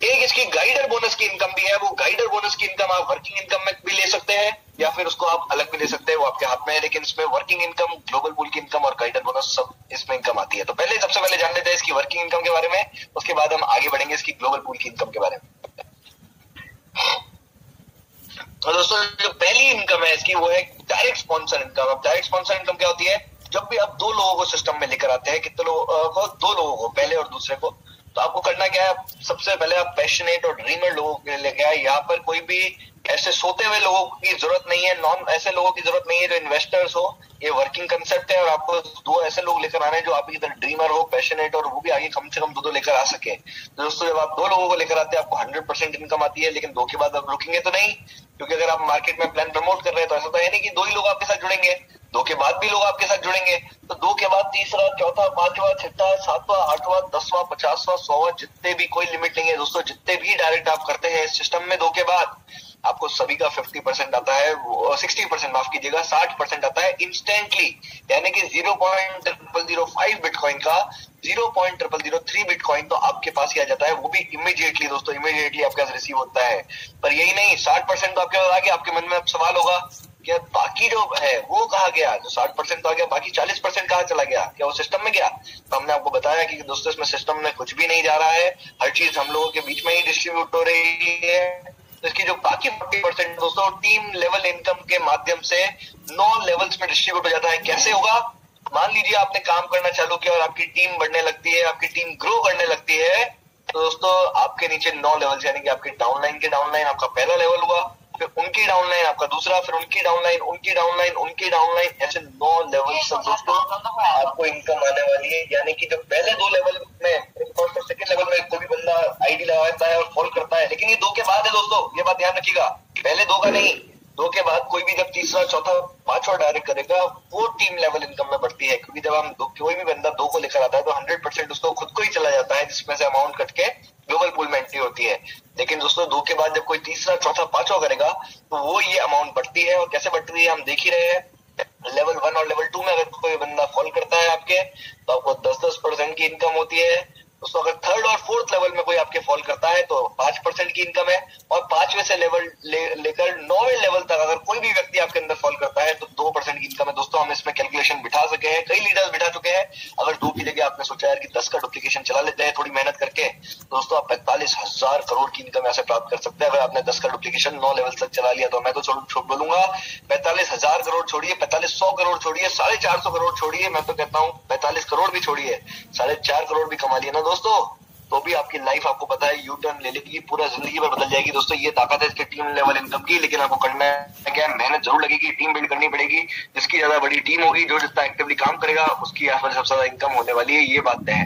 एक इसकी गाइडर बोनस की इनकम भी है। वो गाइडर बोनस की इनकम आप वर्किंग इनकम में भी ले सकते हैं या फिर उसको आप अलग भी ले सकते हैं, वो आपके हाथ में है। लेकिन इसमें वर्किंग इनकम, ग्लोबल पूल की इनकम और गाइडर बोनस सब इसमें इनकम आती है। तो सबसे पहले जान लेते हैं इसकी वर्किंग इनकम के बारे में, उसके बाद हम आगे बढ़ेंगे इसकी ग्लोबल पूल की इनकम के बारे में। और दोस्तों जो पहली इनकम है इसकी वो है डायरेक्ट स्पॉन्सर इनकम। अब डायरेक्ट स्पॉन्सर इनकम क्या होती है? जब भी आप दो लोगों को सिस्टम में लेकर आते हैं, कितने लोगों को? दो लोगों को, पहले और दूसरे को। तो आपको करना क्या है? सबसे पहले आप पैशनेट और ड्रीमर लोगों के लिए लेके आए। यहाँ पर कोई भी ऐसे सोते हुए लोगों की जरूरत नहीं है, नॉन ऐसे लोगों की जरूरत नहीं है जो इन्वेस्टर्स हो। ये वर्किंग कंसेप्ट है और आपको दो ऐसे लोग लेकर आने हैं जो आपकी तरह ड्रीमर हो, पैशनेट, और वो भी आगे कम से कम दो लेकर आ सके। तो दोस्तों जब आप दो लोगों को लेकर आते हैं आपको 100% इनकम आती है। लेकिन दो के बाद आप रुकेंगे तो नहीं, क्योंकि अगर आप मार्केट में प्लान प्रमोट कर रहे हैं तो ऐसा तो है नहीं कि दो ही लोग आपके साथ जुड़ेंगे, दो के बाद भी लोग आपके साथ जुड़ेंगे। तो दो के बाद तीसरा, चौथा, पांचवा, छठा, सातवां, आठवां, 10वां, 50वां, 100वां, जितने भी, कोई लिमिट नहीं है दोस्तों, जितने भी डायरेक्ट आप करते हैं इस सिस्टम में दो के बाद आपको सभी का 50% आता है, 60% माफ कीजिएगा, 60% आता है इंस्टेंटली। यानी कि 0.005 बिटकॉइन का 0.003 बिटकॉइन तो आपके पास ही आ जाता है, वो भी इमीडिएटली दोस्तों, इमीडिएटली आपके पास रिसीव होता है। पर यही नहीं, 60% तो आपके पास आ गया। आपके मन में अब सवाल होगा क्या बाकी जो है वो कहाँ गया? जो 60% तो आ गया, बाकी 40% कहाँ चला गया? क्या वो सिस्टम में गया? तो हमने आपको बताया कि दोस्तों इसमें सिस्टम में कुछ भी नहीं जा रहा है, हर चीज हम लोगों के बीच में ही डिस्ट्रीब्यूट हो रही है। तो इसकी जो बाकी 40% दोस्तों टीम लेवल इनकम के माध्यम से 9 लेवल्स में डिस्ट्रीब्यूट हो जाता है। कैसे होगा? मान लीजिए आपने काम करना चालू किया और आपकी टीम बढ़ने लगती है, आपकी टीम ग्रो करने लगती है, तो दोस्तों आपके नीचे 9 लेवल्स, यानी कि आपके डाउनलाइन के डाउनलाइन आपका पहला लेवल हुआ, फिर उनकी डाउनलाइन आपका दूसरा, फिर उनकी डाउनलाइन, उनकी डाउनलाइन, उनकी डाउनलाइन, ऐसे 9 लेवल सब दोस्तों आपको इनकम आने वाली है। यानी कि जब पहले 2 लेवल में, फर्स्ट और सेकंड लेवल में कोई भी बंदा आईडी लगाता है और फॉलो करता है, लेकिन ये 2 के बाद है दोस्तों, ये बात ध्यान रखिएगा, पहले 2 का नहीं। 2 के बाद कोई भी जब तीसरा, चौथा, पांचवा डायरेक्ट करेगा वो टीम लेवल इनकम में बढ़ती है। क्योंकि जब हम कोई भी बंदा 2 को लेकर आता है तो 100% उसको खुद को ही चला जाता है, जिसमें से अमाउंट कट के ग्लोबल पूल में एंट्री होती है। लेकिन दोस्तों 2 के बाद जब कोई तीसरा, चौथा, पांचवा करेगा तो वो ये अमाउंट बढ़ती है। और कैसे बढ़ती है हम देख ही रहे हैं। लेवल 1 और लेवल 2 में अगर कोई बंदा फॉल करता है आपके, तो आपको 10% की इनकम होती है। दोस्तों अगर थर्ड और फोर्थ लेवल में कोई आपके फॉल करता है तो 5% की इनकम है। और 5वें से लेवल लेकर 9वें लेवल तक अगर कोई भी व्यक्ति आपके अंदर फॉल करता है तो 2% की इनकम है। दोस्तों हम इसमें कैलकुलेशन बिठा सके हैं, कई लीडर्स बिठा चुके हैं। अगर 2 की जगह आपने सोचा है कि 10 का डुप्लीकेशन चला लेते हैं थोड़ी मेहनत करके, तो दोस्तों आप 45,000 करोड़ की इनकम ऐसे प्राप्त कर सकते हैं। अगर आपने 10 का डुप्लीकेशन 9 लेवल तक चला लिया तो मैं तो बोलूंगा 45,000 करोड़ छोड़िए, 4500 करोड़ छोड़िए, 450 करोड़ छोड़िए, मैं तो कहता हूँ 45 करोड़ भी छोड़िए, 4.5 करोड़ भी कमा लिया ना दोस्तों, तो भी आपकी लाइफ आपको पता है यू टर्न ले लेगी, पूरा जिंदगी पर बदल जाएगी। दोस्तों ये ताकत है इसके टीम लेवल इनकम की। लेकिन आपको करना है क्या? मेहनत जरूर लगेगी, टीम बिल्ड करनी पड़ेगी। जिसकी ज्यादा बड़ी टीम होगी, जो जितना एक्टिवली काम करेगा, उसकी यहाँ पर सबसे ज्यादा इनकम होने वाली है, ये बात है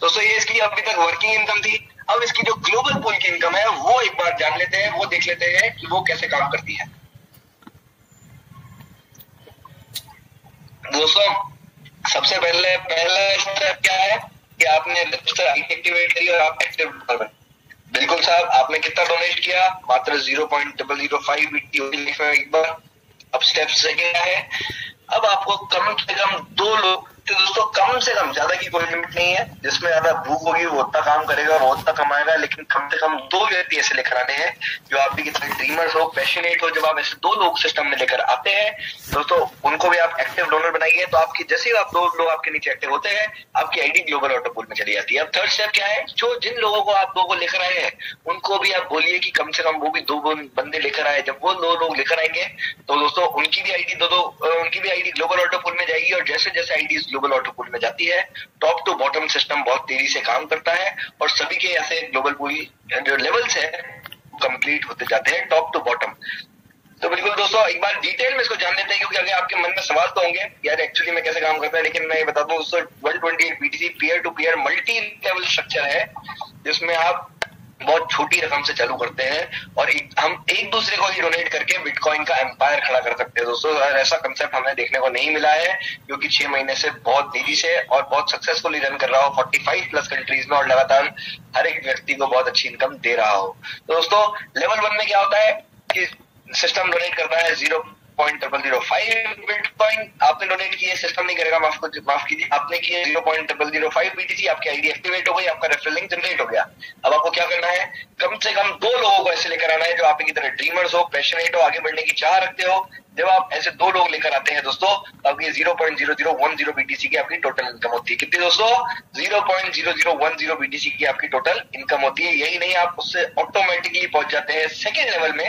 दोस्तों। ये इसकी अभी तक वर्किंग इनकम थी। अब इसकी जो ग्लोबल पूल की इनकम है वो एक बार जान लेते हैं, वो देख लेते हैं कि वो कैसे काम करती है। दोस्तों सबसे पहला स्टेप क्या है कि आपने रजिस्टर आईडी एक्टिवेट करी और आप एक्टिव डोनर बने। बिल्कुल साहब, आपने कितना डोनेट किया? मात्र 0.005 BTC में एक बार। अब स्टेप सेकंड है, अब आपको कम से कम 2 लोग, तो दोस्तों कम से कम, ज्यादा की कोई लिमिट नहीं है। जिसमें ज्यादा भूख होगी वो उतना काम करेगा, वो उतना कमाएगा, लेकिन कम से कम 2 व्यक्ति ऐसे लेकर आने हैं जो आप भी कितने ड्रीमर्स हो, पैशनेट हो। जब आप ऐसे 2 लोग सिस्टम में लेकर आते हैं दोस्तों, उनको भी आप एक्टिव डोनर बनाइए। तो आपकी जैसे ही आप 2 लोग आपके नीचे एक्टिव होते हैं, आपकी आईडी ग्लोबल ऑटो पूल में चली जाती है। अब थर्ड स्टेप क्या है? जो जिन लोगों को आप 2 को लेकर आए हैं उनको भी आप बोलिए कि कम से कम वो भी 2 बंदे लेकर आए। जब वो 2 लोग लेकर आएंगे तो दोस्तों उनकी भी आईडी ग्लोबल ऑटो पूल में जाएगी। और जैसे जैसे आईडी ग्लोबल ऑटो पूल में जाती है, टॉप टू बॉटम सिस्टम बहुत तेजी से काम करता है और सभी के ऐसे ग्लोबल पूल जो लेवल्स है कंप्लीट होते जाते हैं टॉप टू बॉटम। तो बिल्कुल दोस्तों एक बार डिटेल में इसको जान लेते हैं, क्योंकि अगर आपके मन में सवाल तो होंगे यार एक्चुअली में कैसे काम करता है। लेकिन मैं ये बता दूं दोस्तों, 128 BTC peer to peer multi level structure है, जिसमें आप बहुत छोटी रकम से चालू करते हैं और हम एक दूसरे को ही डोनेट करके बिटकॉइन का एम्पायर खड़ा कर सकते हैं। दोस्तों ऐसा कंसेप्ट हमें देखने को नहीं मिला है, क्योंकि 6 महीने से बहुत तेजी से और बहुत सक्सेसफुली रन कर रहा हो 45+ कंट्रीज में, और लगातार हर एक व्यक्ति को बहुत अच्छी इनकम दे रहा हो। तो दोस्तों लेवल 1 में क्या होता है कि सिस्टम डोनेट करता है 0.005 बिटकॉइन आपने डोनेट किए, सिस्टम नहीं करेगा, माफ कीजिए, आपने किए 0.005 BTC, आपकी आईडी एक्टिवेट हो गई, आपका रेफरल लिंक जनरेट हो गया। अब आपको क्या करना है, कम से कम 2 लोगों को ऐसे लेकर आना है जो आपकी की तरह ड्रीमर्स हो, पैशनेट हो, आगे बढ़ने की चाह रखते हो। जब आप ऐसे 2 लोग लेकर आते हैं दोस्तों, आपकी 0.0010 BTC की आपकी टोटल इनकम होती है। कितनी दोस्तों? 0.0010 BTC की आपकी टोटल इनकम होती है। यही नहीं, आप उससे ऑटोमेटिकली पहुंच जाते हैं सेकेंड लेवल में।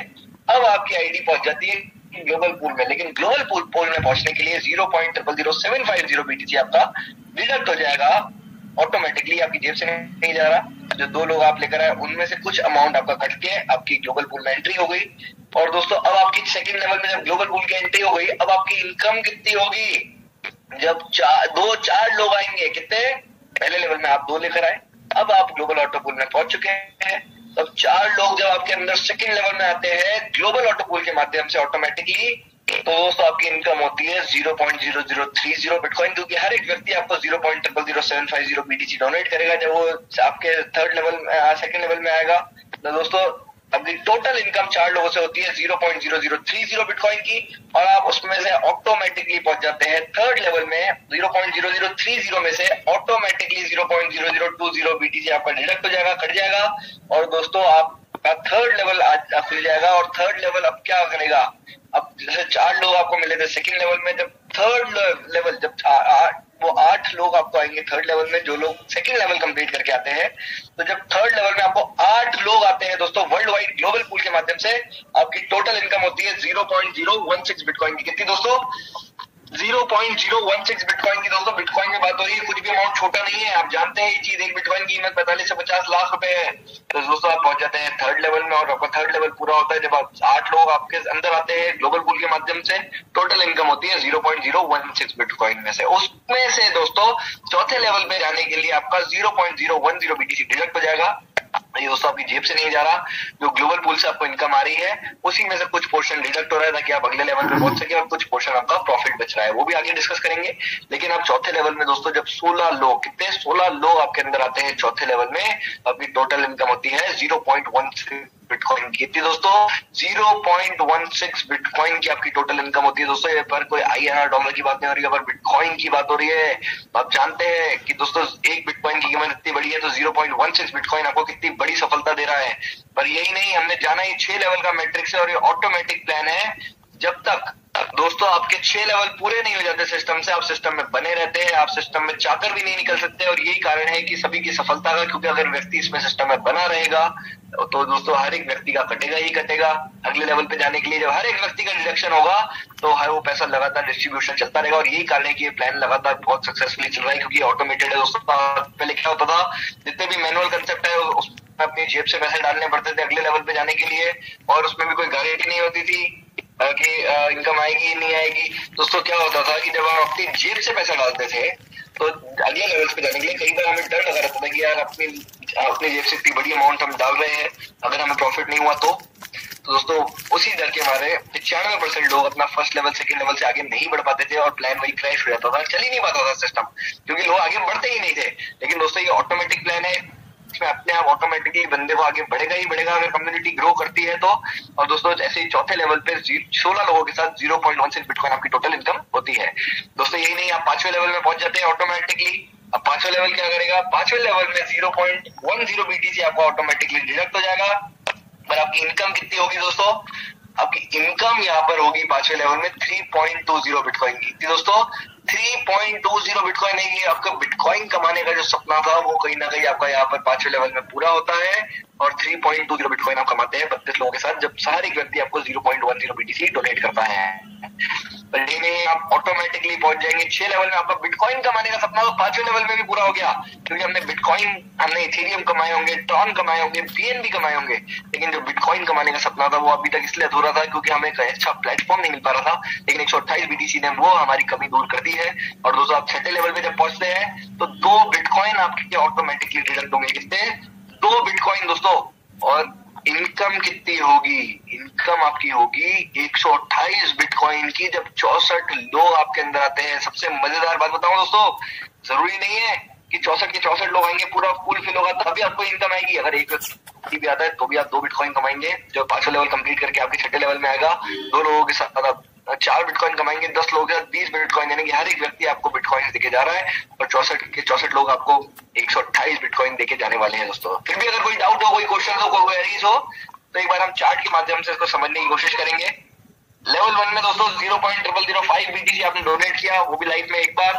अब आपकी आईडी पहुंच जाती है ग्लोबल पूल में, लेकिन ग्लोबल पूल में पहुंचने के लिए 0.00750 BTC आपका डिडक्ट हो जाएगा ऑटोमेटिकली, आपकी जेब से नहीं जा रहा। जो 2 लोग आप लेकर आए उनमें से कुछ अमाउंट आपका कट के आपकी ग्लोबल पूल में एंट्री हो गई। और दोस्तों अब आपकी सेकंड लेवल में जब ग्लोबल पूल की एंट्री हो गई, अब आपकी इनकम कितनी होगी? जब 4 लोग आएंगे, कितने? पहले लेवल में आप 2 लेकर आए, अब आप ग्लोबल ऑटो पूल में पहुंच चुके हैं। तब 4 लोग जब आपके अंदर सेकंड लेवल में आते हैं ग्लोबल ऑटो पूल के माध्यम से ऑटोमेटिकली, तो दोस्तों आपकी इनकम होती है 0.0030 बिटकॉइन, क्योंकि हर एक व्यक्ति आपको 0.00750 BTC डोनेट करेगा जब वो आपके सेकंड लेवल में आएगा। तो दोस्तों अभी टोटल इनकम 4 लोगों से होती है 0.0030 बिटकॉइन की, और आप उसमें से ऑटोमेटिकली पहुंच जाते हैं थर्ड लेवल में। 0.0030 में से ऑटोमेटिकली 0.0020 BTC आपका डिडक्ट हो जाएगा, कट जाएगा, और दोस्तों आपका थर्ड लेवल आज खुल जाएगा। और थर्ड लेवल अब क्या करेगा, अब जैसे 4 लोग आपको मिले थे सेकंड लेवल में, जब थर्ड लेवल जब वो 8 लोग आपको आएंगे थर्ड लेवल में, जो लोग सेकंड लेवल कंप्लीट करके आते हैं। तो जब थर्ड लेवल में आपको 8 लोग आते हैं दोस्तों वर्ल्ड वाइड ग्लोबल पूल के माध्यम से, आपकी टोटल इनकम होती है 0.016 बिटकॉइन की। कितनी दोस्तों? 0.016 बिटकॉइन की। दोस्तों बिटकॉइन में बात हो रही है, कुछ भी अमाउंट छोटा नहीं है, आप जानते हैं ये चीज। एक बिटकॉइन की कीमत 45 से 50 लाख रुपए है। तो दोस्तों आप पहुंच जाते हैं थर्ड लेवल में, और आपका थर्ड लेवल पूरा होता है जब आप 8 लोग आपके अंदर आते हैं ग्लोबल पूल के माध्यम से। टोटल इनकम होती है 0.016 बिटकॉइन में से। उसमें से दोस्तों चौथे लेवल पे जाने के लिए आपका 0.010 BTC डिडक्ट हो जाएगा। ये दोस्तों आपकी जेब से नहीं जा रहा, जो ग्लोबल पूल से आपको इनकम आ रही है उसी में से कुछ पोर्शन डिडक्ट हो रहा है ताकि आप अगले लेवल पे पहुंच सके, और कुछ पोर्शन आपका प्रॉफिट बच रहा है, वो भी आगे डिस्कस करेंगे। लेकिन आप चौथे लेवल में दोस्तों जब 16 लोग, कितने? 16 लोग आपके अंदर आते हैं चौथे लेवल में, आपकी टोटल इनकम होती है 0.16 बिटकॉइन की। थी दोस्तों 0.16 बिटकॉइन की आपकी टोटल इनकम होती है। दोस्तों ये पर कोई INR डॉलर की बात नहीं हो रही है, पर बिटकॉइन की बात हो रही है। आप जानते हैं कि दोस्तों एक बिटकॉइन की कीमत इतनी बड़ी है, तो 0.16 बिटकॉइन आपको कितनी बड़ी सफलता दे रहा है। पर यही नहीं, हमने जाना ये 6 लेवल का मैट्रिक्स है, और ये ऑटोमेटिक प्लान है। जब तक दोस्तों आपके 6 लेवल पूरे नहीं हो जाते सिस्टम से, आप सिस्टम में बने रहते हैं, आप सिस्टम में चाहकर भी नहीं निकल सकते। और यही कारण है कि सभी की सफलता का, क्योंकि अगर व्यक्ति इसमें सिस्टम में बना रहेगा तो दोस्तों हर एक व्यक्ति का कटेगा ही कटेगा। अगले लेवल पे जाने के लिए जब हर एक व्यक्ति का डिडक्शन होगा तो हर वो पैसा लगातार डिस्ट्रीब्यूशन चलता रहेगा। और यही कारण है कि ये प्लान लगातार बहुत सक्सेसफुली चल रहा है, क्योंकि ऑटोमेटेड है दोस्तों। पहले क्या होता था, जितने भी मैनुअल कंसेप्ट है उसमें अपनी जेब से पैसे डालने पड़ते थे अगले लेवल पे जाने के लिए, और उसमें भी कोई गारंटी नहीं होती थी कि इनकम आएगी नहीं आएगी। दोस्तों क्या होता था कि जब हम अपनी जेब से पैसा डालते थे तो अगले लेवल पे जाने के लिए कई बार हमें डर लगा रहता था कि यार अपनी जेब से इतनी बड़ी अमाउंट हम डाल रहे हैं, अगर हमें प्रॉफिट नहीं हुआ तो दोस्तों उसी डर के मारे 95% लोग अपना फर्स्ट लेवल सेकंड लेवल से आगे नहीं बढ़ पाते थे, और प्लान वही क्रैश हो जाता था, चल ही नहीं पाता था सिस्टम, क्योंकि लोग आगे बढ़ते ही नहीं थे। लेकिन दोस्तों ये ऑटोमेटिक प्लान है, इसमें अपने आप ऑटोमेटिकली बंदे को आगे बढ़ेगा ही बढ़ेगा अगर कम्युनिटी ग्रो करती है तो। और दोस्तों ऐसे ही चौथे लेवल पे 16 लोगों के साथ 0.16 बिटकॉइन आपकी टोटल इनकम होती है। दोस्तों यही नहीं, आप 5वें लेवल में पहुंच जाते हैं ऑटोमेटिकली। अब 5वें लेवल क्या करेगा, 5वें लेवल में 0.10 BTC आपको ऑटोमेटिकली डिडक्ट हो जाएगा। पर आपकी इनकम कितनी होगी दोस्तों? आपकी इनकम यहाँ पर होगी 5वें लेवल में 3.20 बिटकॉइन की। दोस्तों 3.20 बिटकॉइन है, ये आपका बिटकॉइन कमाने का जो सपना था वो कहीं ना कहीं आपका यहाँ पर 5वें लेवल में पूरा होता है। और 3.20 बिटकॉइन आप कमाते हैं 32 लोगों के साथ, जब हर एक व्यक्ति आपको 0.10 BTC डोनेट करता है। नहीं आप ऑटोमेटिकली पहुंच जाएंगे 6 लेवल में। आपका बिटकॉइन कमाने का सपना तो 5वें लेवल में भी पूरा हो गया, क्योंकि हमने बिटकॉइन, हमने इथेरियम कमाए होंगे, ट्रॉन कमाए होंगे, BNB कमाए होंगे। लेकिन जो बिटकॉइन कमाने का सपना था वो अभी तक इसलिए अधूरा था क्योंकि हमें एक अच्छा प्लेटफॉर्म नहीं मिल पा रहा था। लेकिन 128 BTC ने वो हमारी कमी दूर कर दी है। और दोस्तों आप 6ठे लेवल पे जब पहुंचते हैं तो 2 बिटकॉइन आपके ऑटोमेटिकली डिडक्ट होंगे। कितने? 2 बिटकॉइन दोस्तों। और इनकम कितनी होगी? इनकम आपकी होगी 128 बिटकॉइन की, जब 64 लोग आपके अंदर आते हैं। सबसे मजेदार बात बताऊं दोस्तों, जरूरी नहीं है कि 64 के 64 लोग आएंगे, पूरा फुल फिल होगा तभी आपको इनकम आएगी। अगर एक व्यक्ति भी आता है तो भी आप 2 बिटकॉइन कमाएंगे, जो 5वां लेवल कंप्लीट करके आपके 6ठे लेवल में आएगा। 2 लोगों के साथ आप 4 बिटकॉइन कमाएंगे, 10 लोग 20 बिटकॉइन, यानी कि हर एक व्यक्ति आपको बिटकॉइन देके जा रहा है और 64 लोग आपको 128 बिटकॉइन देके जाने वाले हैं दोस्तों। फिर भी अगर कोई डाउट हो, कोई क्वेश्चन हो, कोई क्वेरीज हो, तो एक बार हम चार्ट के माध्यम से इसको समझने की कोशिश करेंगे। लेवल 1 में दोस्तों 0.0005 BTC आपने डोनेट किया, वो भी लाइफ में एक बार।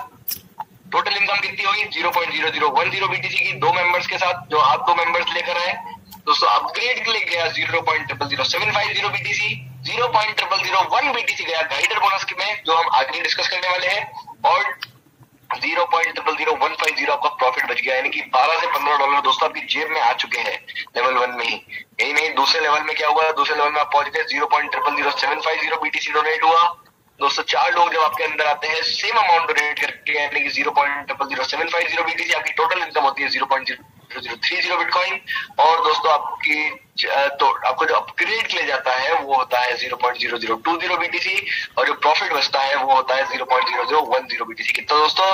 टोटल इनकम कितनी हुई? 0.0010 BTC की, 2 मेंबर्स के साथ, जो आप 2 मेंबर्स लेकर आए दोस्तों। अपग्रेड के लिए गया 0.00750 BTC, 0.001 BTC गया गाइडर बोनस में, जो हम आगे डिस्कस करने वाले हैं, और 0.00150 आपका प्रॉफिट बच गया, यानी कि 12 से 15 डॉलर दोस्तों आपकी जेब में आ चुके हैं लेवल 1 में ही। यही नहीं, दूसरे लेवल में क्या हुआ? दूसरे लेवल में आप पहुंच गए 0.00750 BTC डोनेट हुआ दोस्तों। 4 लोग जब आपके अंदर आते हैं सेम अमाउंट डोनेट करके, यानी कि 0.00750 BTC, आपकी टोटल इनकम होती है 0.0030 बिटकॉइन। और दोस्तों आपकी तो आपको जो अपग्रेड के लिए जाता है वो होता है 0.0020 BTC, और जो प्रॉफिट बचता है वो होता है 0.0010 BTC। कितना दोस्तों?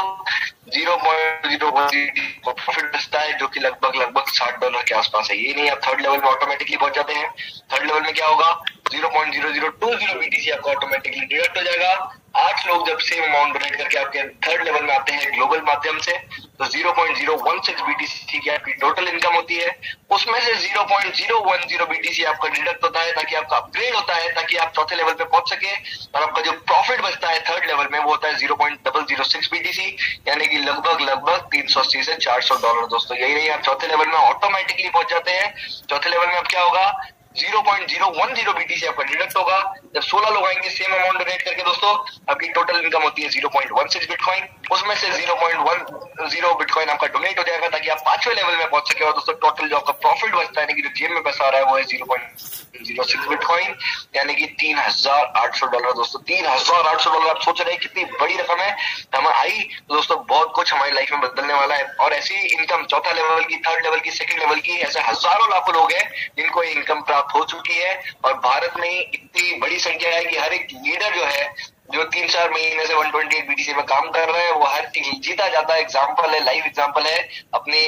0.010 प्रॉफिट बचता है, जो कि लगभग 60 डॉलर के आसपास है। ये नहीं, आप थर्ड लेवल में ऑटोमेटिकली पहुंच जाते हैं। थर्ड लेवल में क्या होगा? 0.0020 BTC आपको ऑटोमेटिकली डिडक्ट हो जाएगा। 8 लोग जब सेम अमाउंट डोनेट करके आपके थर्ड लेवल में आते हैं ग्लोबल माध्यम से, तो 0.016 BTC की आपकी टोटल इनकम होती है। उसमें से 0.010 BTC आपका डिडक्ट होता है, ताकि आपका अपग्रेड होता है, ताकि आप चौथे लेवल पे पहुंच सके। और आपका जो प्रॉफिट बचता है थर्ड लेवल में वो होता है 0.006 BTC, यानी कि लगभग 380 से 400 डॉलर दोस्तों। यही नहीं, आप चौथे लेवल में ऑटोमेटिकली पहुंच जाते हैं। चौथे लेवल में अब क्या होगा? 0.010 BTC आपका डिडक्ट होगा। जब 16 लोग आएंगे सेम अमाउंट डोनेट करके दोस्तों, आपकी टोटल इनकम होती है 0.16 बिटकॉइन। उसमें से 0.10 बिटकॉइन आपका डोनेट हो जाएगा, ताकि आप 5वें लेवल में पहुंच सके। और दोस्तों टोटल जो आपका प्रॉफिट बचता है, यानी कि जो जेब में पैसा आ रहा है, वो है 0.06 बिटकॉइन, यानी कि 3800 डॉलर दोस्तों। 3800 डॉलर आप सोच रहे हैं कितनी बड़ी रकम है। हम आई दोस्तों, बहुत कुछ हमारी लाइफ में बदलने वाला है। और ऐसी इनकम चौथा लेवल की, थर्ड लेवल की, सेकंड लेवल की, ऐसे हजारों लाखों लोग हैं जिनको इनकम प्राप्त हो चुकी है। और भारत में इतनी बड़ी संख्या है कि हर एक लीडर जो है, जो 3-4 महीने से 128 BTC में काम कर रहे हैं, वो हर जीता जाता एग्जाम्पल है, लाइव एग्जाम्पल है अपने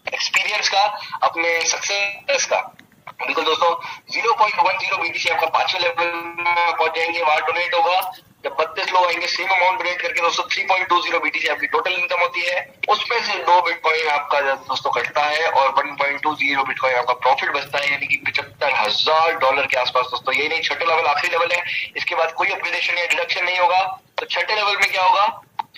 एक्सपीरियंस का, अपने सक्सेस का। बिल्कुल दोस्तों, 0.10 BTC आपका 5वें लेवल में पहुंच जाएंगे, वहां डोनेट होगा। जब 32 लोग आएंगे सेम अमाउंट डोनेट करके दोस्तों, 3.20 BTC आपकी टोटल इनकम होती है। उसमें से 2 बिटकॉइन आपका दोस्तों कटता है, और 1.20 बिटकॉइन आपका प्रॉफिट बचता है, यानी कि 75,000 डॉलर के आसपास दोस्तों। यही नहीं, छठे लेवल आखिरी लेवल है, इसके बाद कोई अपग्रेडेशन या डिडक्शन नहीं होगा। तो छठे लेवल में क्या होगा?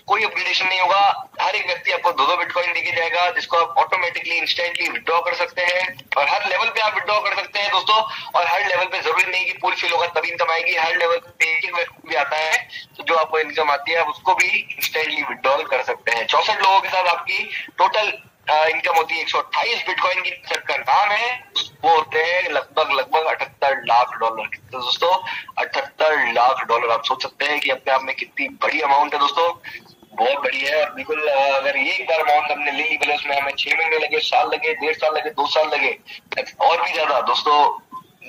कोई अपग्रेडेशन नहीं होगा। हर एक व्यक्ति आपको 2-2 बिटकॉइन देके जाएगा, जिसको आप ऑटोमेटिकली इंस्टेंटली विड्रॉ कर सकते हैं। और हर लेवल पे आप विड्रॉ कर सकते हैं दोस्तों। और हर लेवल पे जरूरी नहीं कि पूरी फिल होगा तभी इनकम आएगी। हर लेवल पे एक व्यक्ति भी आता है, तो जो आपको इनकम आती है आप उसको भी इंस्टेंटली विड्रॉल कर सकते हैं। 64 लोगों के साथ आपकी टोटल इनकम होती है 128 बिटकॉइन की। सबका नाम है, वो होते हैं लगभग 78 लाख डॉलर। तो दोस्तों 78 लाख डॉलर, आप सोच सकते हैं कि अपने आप में कितनी बड़ी अमाउंट है दोस्तों। बहुत बड़ी है। और बिल्कुल अगर ये एक बार अमाउंट हमने ले ली, भले उसमें हमें 6 महीने लगे, साल लगे, 1.5 साल लगे, 2 साल लगे, और भी ज्यादा दोस्तों,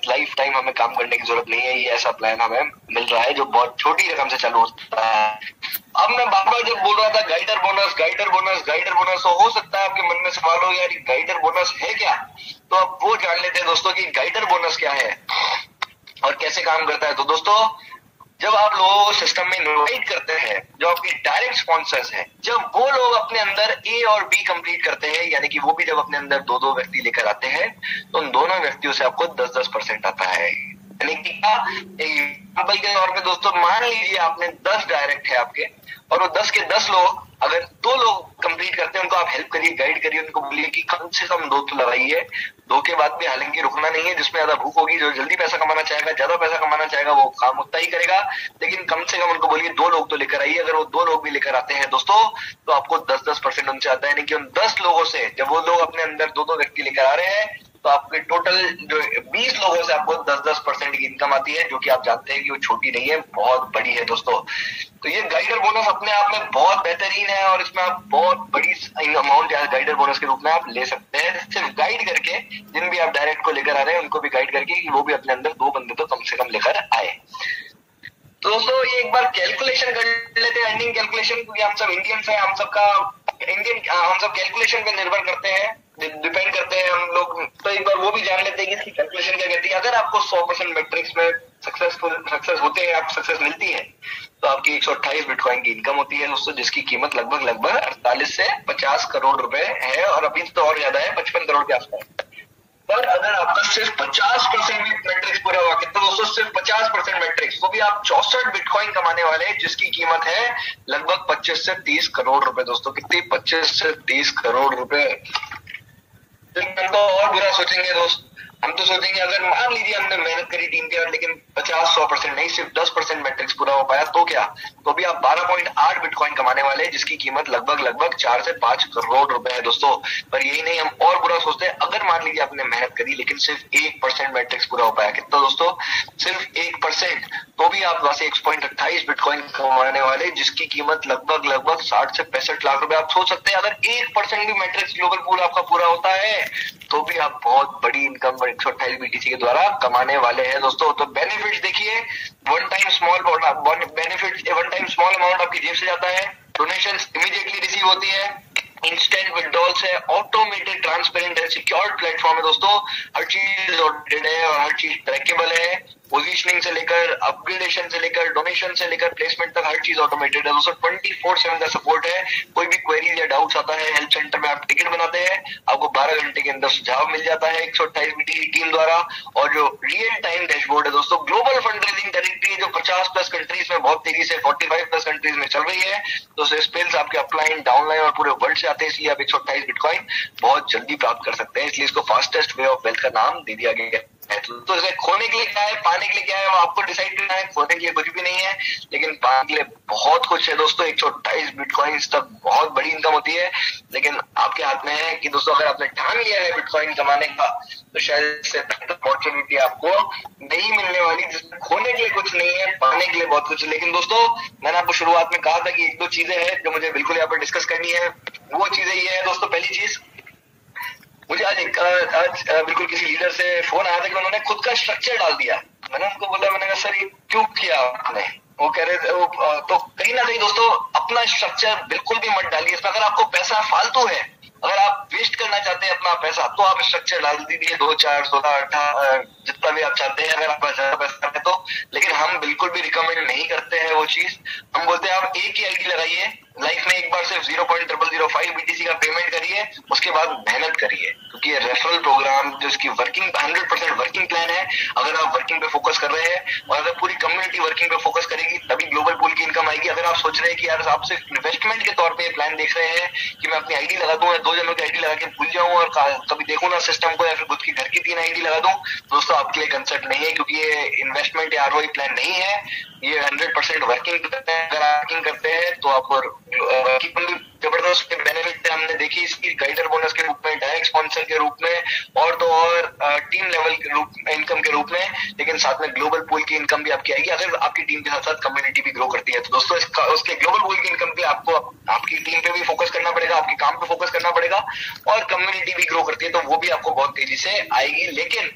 लाइफ टाइम हमें काम करने की जरूरत नहीं है। ये ऐसा प्लान हमें मिल रहा है जो बहुत छोटी रकम से चालू होता है। अब मैं बार बार जब बोल रहा था guider bonus, guider bonus, guider bonus, तो हो सकता है आपके मन में सवाल हो, यार गाइडर बोनस है क्या? तो अब वो जान लेते हैं दोस्तों कि गाइडर बोनस क्या है और कैसे काम करता है। तो दोस्तों, जब आप लोगों को सिस्टम में इनवाइट करते हैं, जो आपके डायरेक्ट स्पॉन्सर्स हैं, जब वो लोग अपने अंदर ए और बी कंप्लीट करते हैं, यानी कि वो भी जब अपने अंदर 2-2 व्यक्ति लेकर आते हैं, तो उन दोनों व्यक्तियों से आपको 10-10% आता है। यानी कि एग्जाम्पल के तौर पे दोस्तों, मान लीजिए आपने 10 डायरेक्ट है आपके, और वो 10 के 10 लोग, अगर 2 लोग कंप्लीट करते हैं, उनको आप हेल्प करिए, गाइड करिए, उनको बोलिए कि कम से कम 2 तो लगाइए। 2 के बाद भी हालांकि रुकना नहीं है, जिसमें ज्यादा भूख होगी, जो जल्दी पैसा कमाना चाहेगा, ज्यादा पैसा कमाना चाहेगा, वो काम उतना ही करेगा। लेकिन कम से कम उनको बोलिए 2 लोग तो लेकर आइए। अगर वो 2 लोग भी लेकर आते हैं दोस्तों, तो आपको 10-10% उनसे आता है। यानी कि उन 10 लोगों से जब वो लोग अपने अंदर 2-2 व्यक्ति लेकर आ रहे हैं, तो आपके टोटल जो 20 लोगों से आपको 10-10% की इनकम आती है, जो कि आप जानते हैं कि वो छोटी नहीं है, बहुत बड़ी है दोस्तों। तो ये गाइडर बोनस अपने आप में बहुत बेहतरीन है, और इसमें आप बहुत बड़ी अमाउंट गाइडर बोनस के रूप में आप ले सकते हैं। सिर्फ गाइड करके, जिन भी आप डायरेक्ट को लेकर आ रहे हैं उनको भी गाइड करके, कि वो भी अपने अंदर 2 बंदे तो कम से कम लेकर आए। तो दोस्तों ये एक बार कैलकुलेशन कर लेते हैं, अर्निंग कैलकुलेशन, क्योंकि हम सब इंडियंस हैं, हम सब कैलकुलेशन पे निर्भर करते हैं। डिपेंड करते हैं हम लोग। तो एक बार वो भी जान लेते हैं कि इसकी कैलकुलेशन क्या कहती है। अगर आपको 100% मैट्रिक्स में सक्सेस होते हैं, आप सक्सेस मिलती है, तो आपकी 128 बिटकॉइन की इनकम होती है दोस्तों, जिसकी कीमत लगभग 48 से 50 करोड़ रुपए है, और अभी तो और ज्यादा है, 55 करोड़ के आसपास। पर अगर आपका सिर्फ 50% भी मैट्रिक्स पूरा हुआ, कितना दोस्तों, सिर्फ 50% मैट्रिक्स, तो भी आप 64 बिटकॉइन कमाने वाले हैं, जिसकी कीमत है लगभग 25 से 30 करोड़ रुपए दोस्तों। कितनी? 25 से 30 करोड़ रुपए। हम तो और बुरा सोचेंगे दोस्त, हम तो सोचेंगे अगर मान लीजिए हमने मेहनत करी टीम के साथ, लेकिन 50-100% नहीं, सिर्फ 10% मैट्रिक्स पूरा हो पाया, तो क्या? तो भी आप 12.8 बिटकॉइन कमाने वाले हैं, जिसकी कीमत लगभग 4 से 5 करोड़ रुपए है दोस्तों। पर यही नहीं, हम और बुरा सोचते हैं, अगर मान लीजिए आपने मेहनत करी लेकिन सिर्फ 1% मैट्रिक्स पूरा हो पाया, कितना दोस्तों? सिर्फ 1%, तो भी आप वहां से 1.28 बिटकॉइन कमाने वाले, जिसकी कीमत लगभग 60 से 65 लाख रुपए। आप सोच सकते हैं, अगर 1% भी मैट्रिक्स ग्लोबल पूल आपका पूरा होता है, तो भी आप बहुत बड़ी इनकम 128 बीटीसी के द्वारा कमाने वाले हैं दोस्तों। तो बेनिफिट देखिए, वन टाइम स्मॉल अमाउंट आपकी जेब से जाता है, डोनेशन इमीडिएटली रिसीव होती है, इंस्टेंट विड्रॉल्स है, ऑटोमेटेड, ट्रांसपेरेंट है, सिक्योर्ड प्लेटफॉर्म है दोस्तों, हर चीज ऑडिटेड है और हर चीज ट्रैकेबल है। पोजीशनिंग से लेकर अपग्रेडेशन से लेकर डोनेशन से लेकर प्लेसमेंट तक हर चीज ऑटोमेटेड है दोस्तों। 24/7 का सपोर्ट है। कोई भी क्वेरीज या डाउट्स आता है, हेल्प सेंटर में आप टिकट बनाते हैं, आपको 12 घंटे के अंदर सुझाव मिल जाता है 128 बीटी की टीम द्वारा। और जो रियल टाइम डैशबोर्ड है दोस्तों, ग्लोबल फंड रेजिंग डायरेक्टरी जो 50+ कंट्रीज में बहुत तेजी से 45+ कंट्रीज में चल रही है, तो स्पेल्स आपके अपलाइन, डाउनलाइन और पूरे वर्ल्ड से आते हैं, इसलिए आप 128 बिटकॉइन बहुत जल्दी प्राप्त कर सकते हैं। इसलिए इसको फास्टेस्ट वे ऑफ वेल्थ का नाम दे दिया गया है। तो इसे खोने के लिए क्या है, पाने के लिए क्या है, वो आपको डिसाइड करना है। खोने के लिए कुछ भी नहीं है, लेकिन पाने के लिए बहुत कुछ है दोस्तों। 128 बिटकॉइन तक बहुत बड़ी इनकम होती है, लेकिन आपके हाथ में है कि दोस्तों अगर आपने ठान लिया है बिटकॉइन कमाने का, तो शायद इससे अपॉर्चुनिटी आपको नहीं मिलने वाली, जिसमें खोने के लिए कुछ नहीं है, पाने के लिए बहुत कुछ है। लेकिन दोस्तों, मैंने आपको शुरुआत में कहा था कि 1-2 चीजें हैं जो मुझे बिल्कुल यहाँ पर डिस्कस करनी है। वो चीजें ये है दोस्तों, पहली चीज, मुझे आज बिल्कुल किसी लीडर से फोन आया था कि उन्होंने खुद का स्ट्रक्चर डाल दिया। मैंने उनको बोला, मैंने कहा सर ये क्यों किया आपने? वो कह रहे थे तो कहीं ना कहीं दोस्तों अपना स्ट्रक्चर बिल्कुल भी मत डालिए इसमें। अगर आपको पैसा फालतू है, अगर आप वेस्ट करना चाहते हैं अपना पैसा, तो आप स्ट्रक्चर डाल दीजिए 2, 4, 16, 18 जितना भी आप चाहते हैं, अगर आपका ज्यादा पैसा है तो। लेकिन हम बिल्कुल भी रिकमेंड नहीं करते हैं वो चीज। हम बोलते हैं आप एक ही आईडी लगाइए, लाइफ में एक बार सिर्फ 0.005 बीटीसी का पेमेंट करिए, उसके बाद मेहनत करिए, क्योंकि ये रेफरल प्रोग्राम जो इसकी वर्किंग 100% वर्किंग प्लान है। अगर आप वर्किंग पे फोकस कर रहे हैं और अगर पूरी कम्युनिटी वर्किंग पे फोकस करेगी, तभी ग्लोबल पूल की इनकम आएगी। अगर आप सोच रहे हैं कि यार आप सिर्फ इन्वेस्टमेंट के तौर पे प्लान देख रहे हैं कि मैं अपनी आईडी लगा दूं या 2 जनों की आईडी लगा के भूल जाऊं और कभी देखूं ना सिस्टम को, या फिर खुद की घर की 3 आईडी लगा दूं, दोस्तों आपके लिए कंसेप्ट नहीं है, क्योंकि ये इन्वेस्टमेंट या आरओआई प्लान नहीं है। ये 100% वर्किंग करते हैं। अगर वर्किंग करते हैं तो आप वर्किंग जबरदस्त बेनिफिट हमने देखी इसकी, गाइडर बोनस के रूप में, डायरेक्ट स्पॉन्सर के रूप में, और तो और टीम लेवल के रूप में, इनकम के रूप में, लेकिन साथ में ग्लोबल पूल की इनकम भी आपकी आएगी अगर आपकी टीम के साथ साथ कम्युनिटी भी ग्रो करती है। तो दोस्तों उसके ग्लोबल पूल की इनकम पे आपको आपकी टीम पे भी फोकस करना पड़ेगा, आपके काम पे फोकस करना पड़ेगा, और कम्युनिटी भी ग्रो करती है तो वो भी आपको बहुत तेजी से आएगी। लेकिन